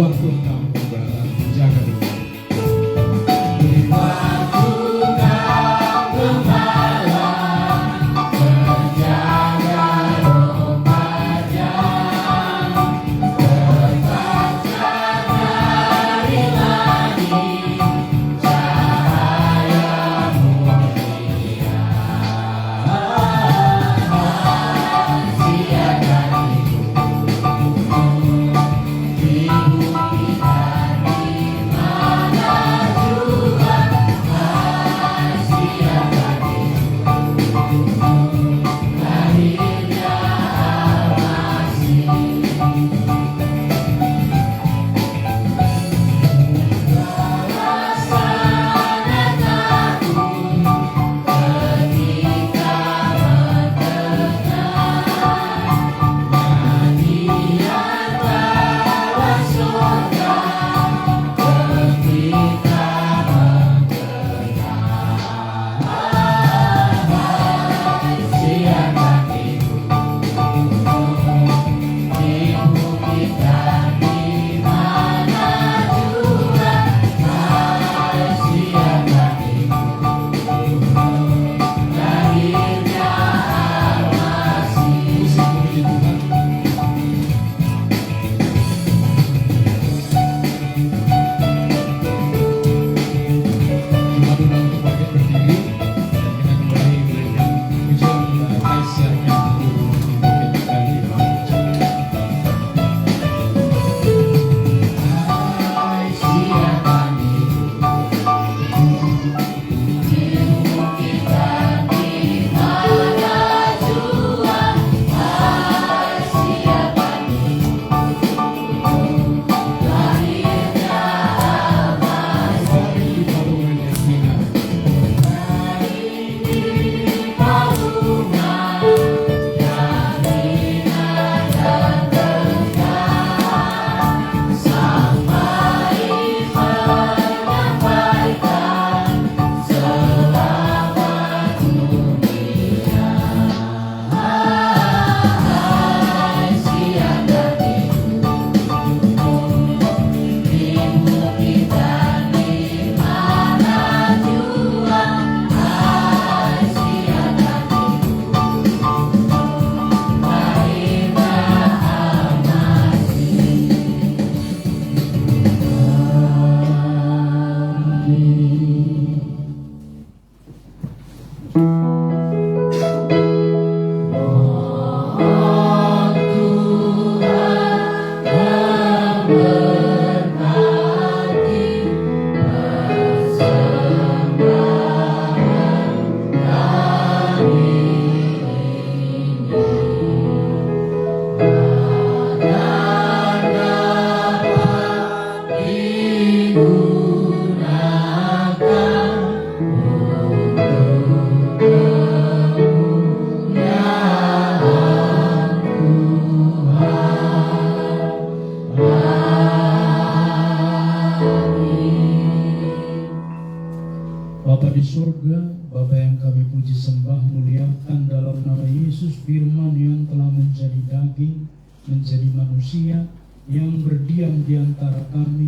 Firman yang telah menjadi daging, menjadi manusia, yang berdiam di antara kami,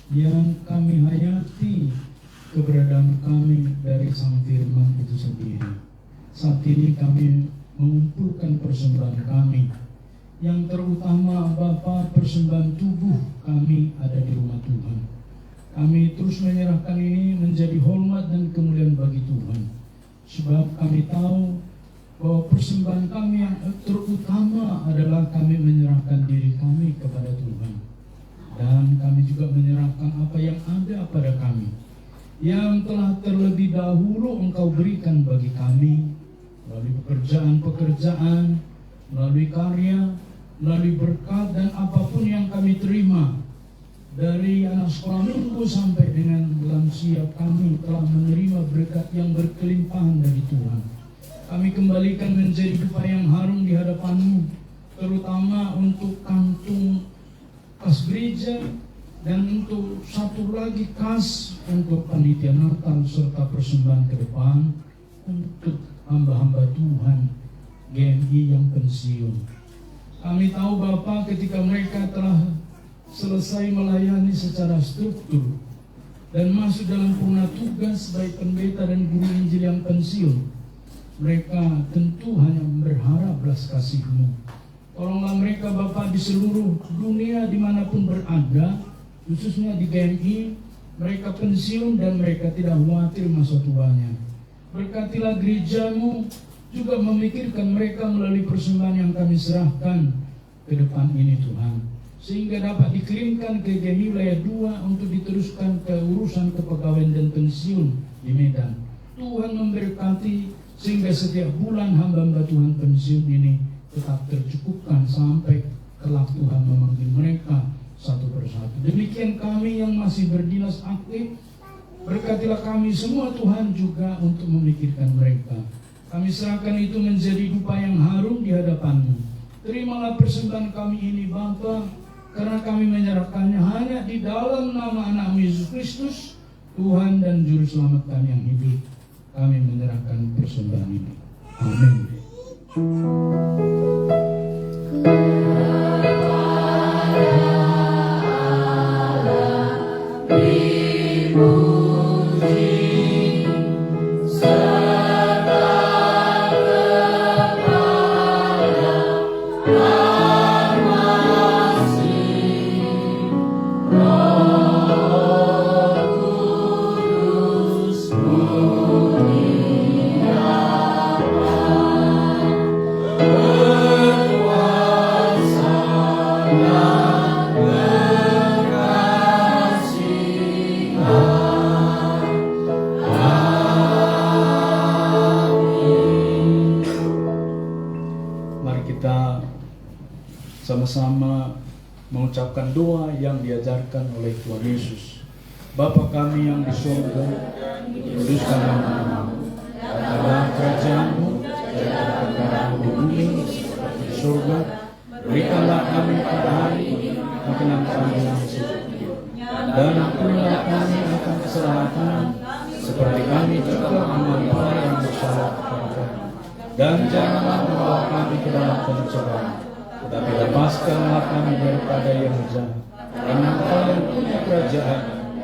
yang kami hayati keberadaan kami dari Sang Firman itu sendiri. Saat ini kami mengumpulkan persembahan kami, yang terutama Bapa, persembahan tubuh kami ada di rumah Tuhan. Kami terus menyerahkan ini menjadi hormat dan kemuliaan bagi Tuhan, sebab kami tahu bahwa persembahan kami yang terutama adalah kami menyerahkan diri kami kepada Tuhan. Dan kami juga menyerahkan apa yang ada pada kami, yang telah terlebih dahulu Engkau berikan bagi kami, melalui pekerjaan-pekerjaan, melalui karya, melalui berkat, dan apapun yang kami terima. Dari anak sekolah minggu sampai dengan lansia, kami telah menerima berkat yang berkelimpahan dari Tuhan. Kami kembalikan menjadi dupa yang harum di hadapan-Mu, terutama untuk kantung kas gereja, dan untuk satu lagi kas untuk panitia Natal serta persembahan ke depan untuk hamba-hamba Tuhan GMI yang pensiun. Kami tahu Bapa, ketika mereka telah selesai melayani secara struktur dan masuk dalam purna tugas baik pendeta dan guru Injil yang pensiun, mereka tentu hanya berharap belas kasih-Mu. Tolonglah mereka Bapa di seluruh dunia dimanapun berada, khususnya di GMI, mereka pensiun dan mereka tidak khawatir masa tuanya. Berkatilah gereja-Mu, juga memikirkan mereka melalui persembahan yang kami serahkan ke depan ini Tuhan, sehingga dapat dikirimkan ke GMI wilayah 2 untuk diteruskan ke urusan kepegawaian dan pensiun di Medan. Tuhan memberkati sehingga setiap bulan hamba-hamba Tuhan pensiun ini tetap tercukupkan sampai kelak Tuhan memanggil mereka satu persatu. Demikian kami yang masih berdinas aktif, berkatilah kami semua Tuhan juga untuk memikirkan mereka. Kami serahkan itu menjadi dupa yang harum di hadapan-Mu. Terimalah persembahan kami ini Bapa, karena kami menyerahkannya hanya di dalam nama anak-Mu Yesus Kristus, Tuhan dan Juru Selamat kami yang hidup. Kami menyerahkan persembahan ini. Amin. Sama-sama mengucapkan doa yang diajarkan oleh Tuhan Yesus. Bapa kami yang di surga, kuduskanlah namamu, datanglah kerajaan-Mu, jadilah kehendakmu di bumi seperti di surga. Berikanlah kami pada hari ini makanan kami yang secukupnya, dan ampunilah kami akan kesalahan kami, seperti kami juga mengampuni yang bersalah kepada kami. Dan janganlah membawa kami ke dalam pencobaan, tetapi lepaskanlah kami daripada yang jahat. Karena Engkau yang punya kerajaan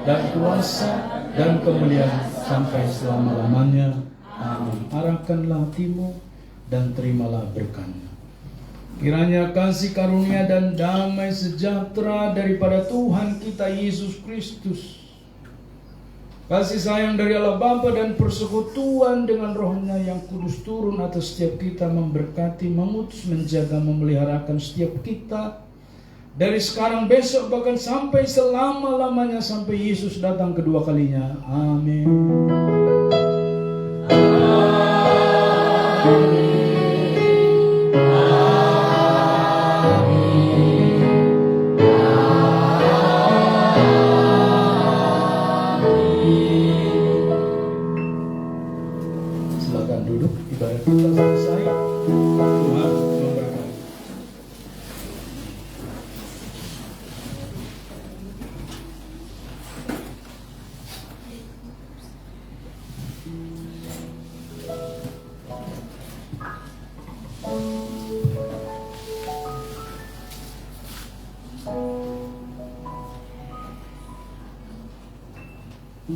dan kuasa dan kemuliaan sampai selama-lamanya. Amin. Arahkanlah hatimu dan terimalah berkat-Nya. Kiranya kasih karunia dan damai sejahtera daripada Tuhan kita Yesus Kristus, kasih sayang dari Allah Bapa dan persekutuan dengan Roh-Nya yang kudus turun atas setiap kita, memberkati, mengutus, menjaga, memeliharakan setiap kita dari sekarang, besok, bahkan sampai selama-lamanya, sampai Yesus datang kedua kalinya. Amin. Amin. Ibadah kita selesai. Tuhan memberkati. Kita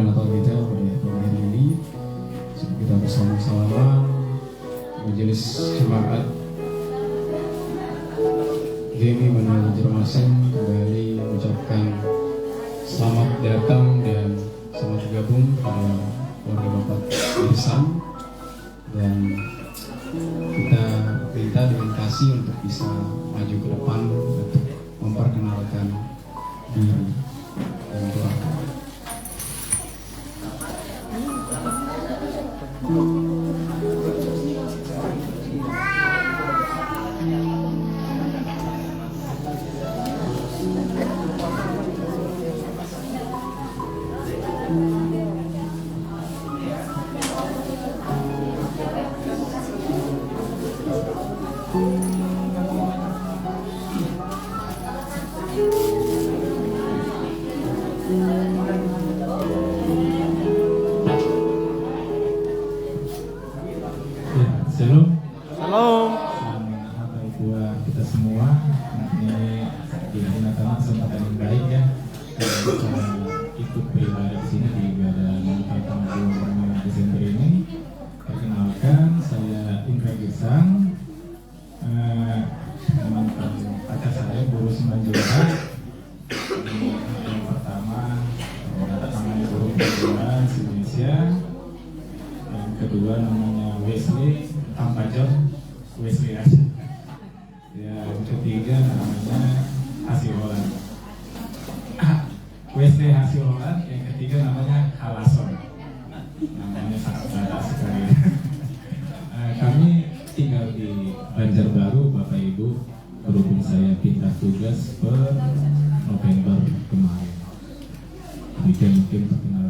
Natal kita pada pagi hari ini, kita bersama-sama Majelis Jemaat Demi Menara Banjarmasin kembali mengucapkan selamat datang dan selamat bergabung pada keluarga Bapak Ihsan, dan kita minta dengan kasih untuk bisa maju ke depan untuk memperkenalkan diri dan keluarga. Shalom. Shalom. Selamat buat kita semua. Ini di hari Natal kesempatan yang baik ya. Kita bisa ikut beribadah di sini di ibadah Natal tanggal 25 Desember ini. Perkenalkan, saya Indra Gesang. Teman-teman pacar saya Guru Simanjuntak. Ini yang pertama, namanya Guru Perguruan Indonesia. Yang kedua namanya Wesley Tampajon, Wesley aja. Yang ketiga namanya Hasiholan, Wesley Hasiholan. Yang ketiga namanya Halason. Namanya sangat barat sekali. Kami tinggal di Banjarbaru, Bapak Ibu. Berhubung saya pindah tugas per November kemarin. Demikian mungkin perkenalan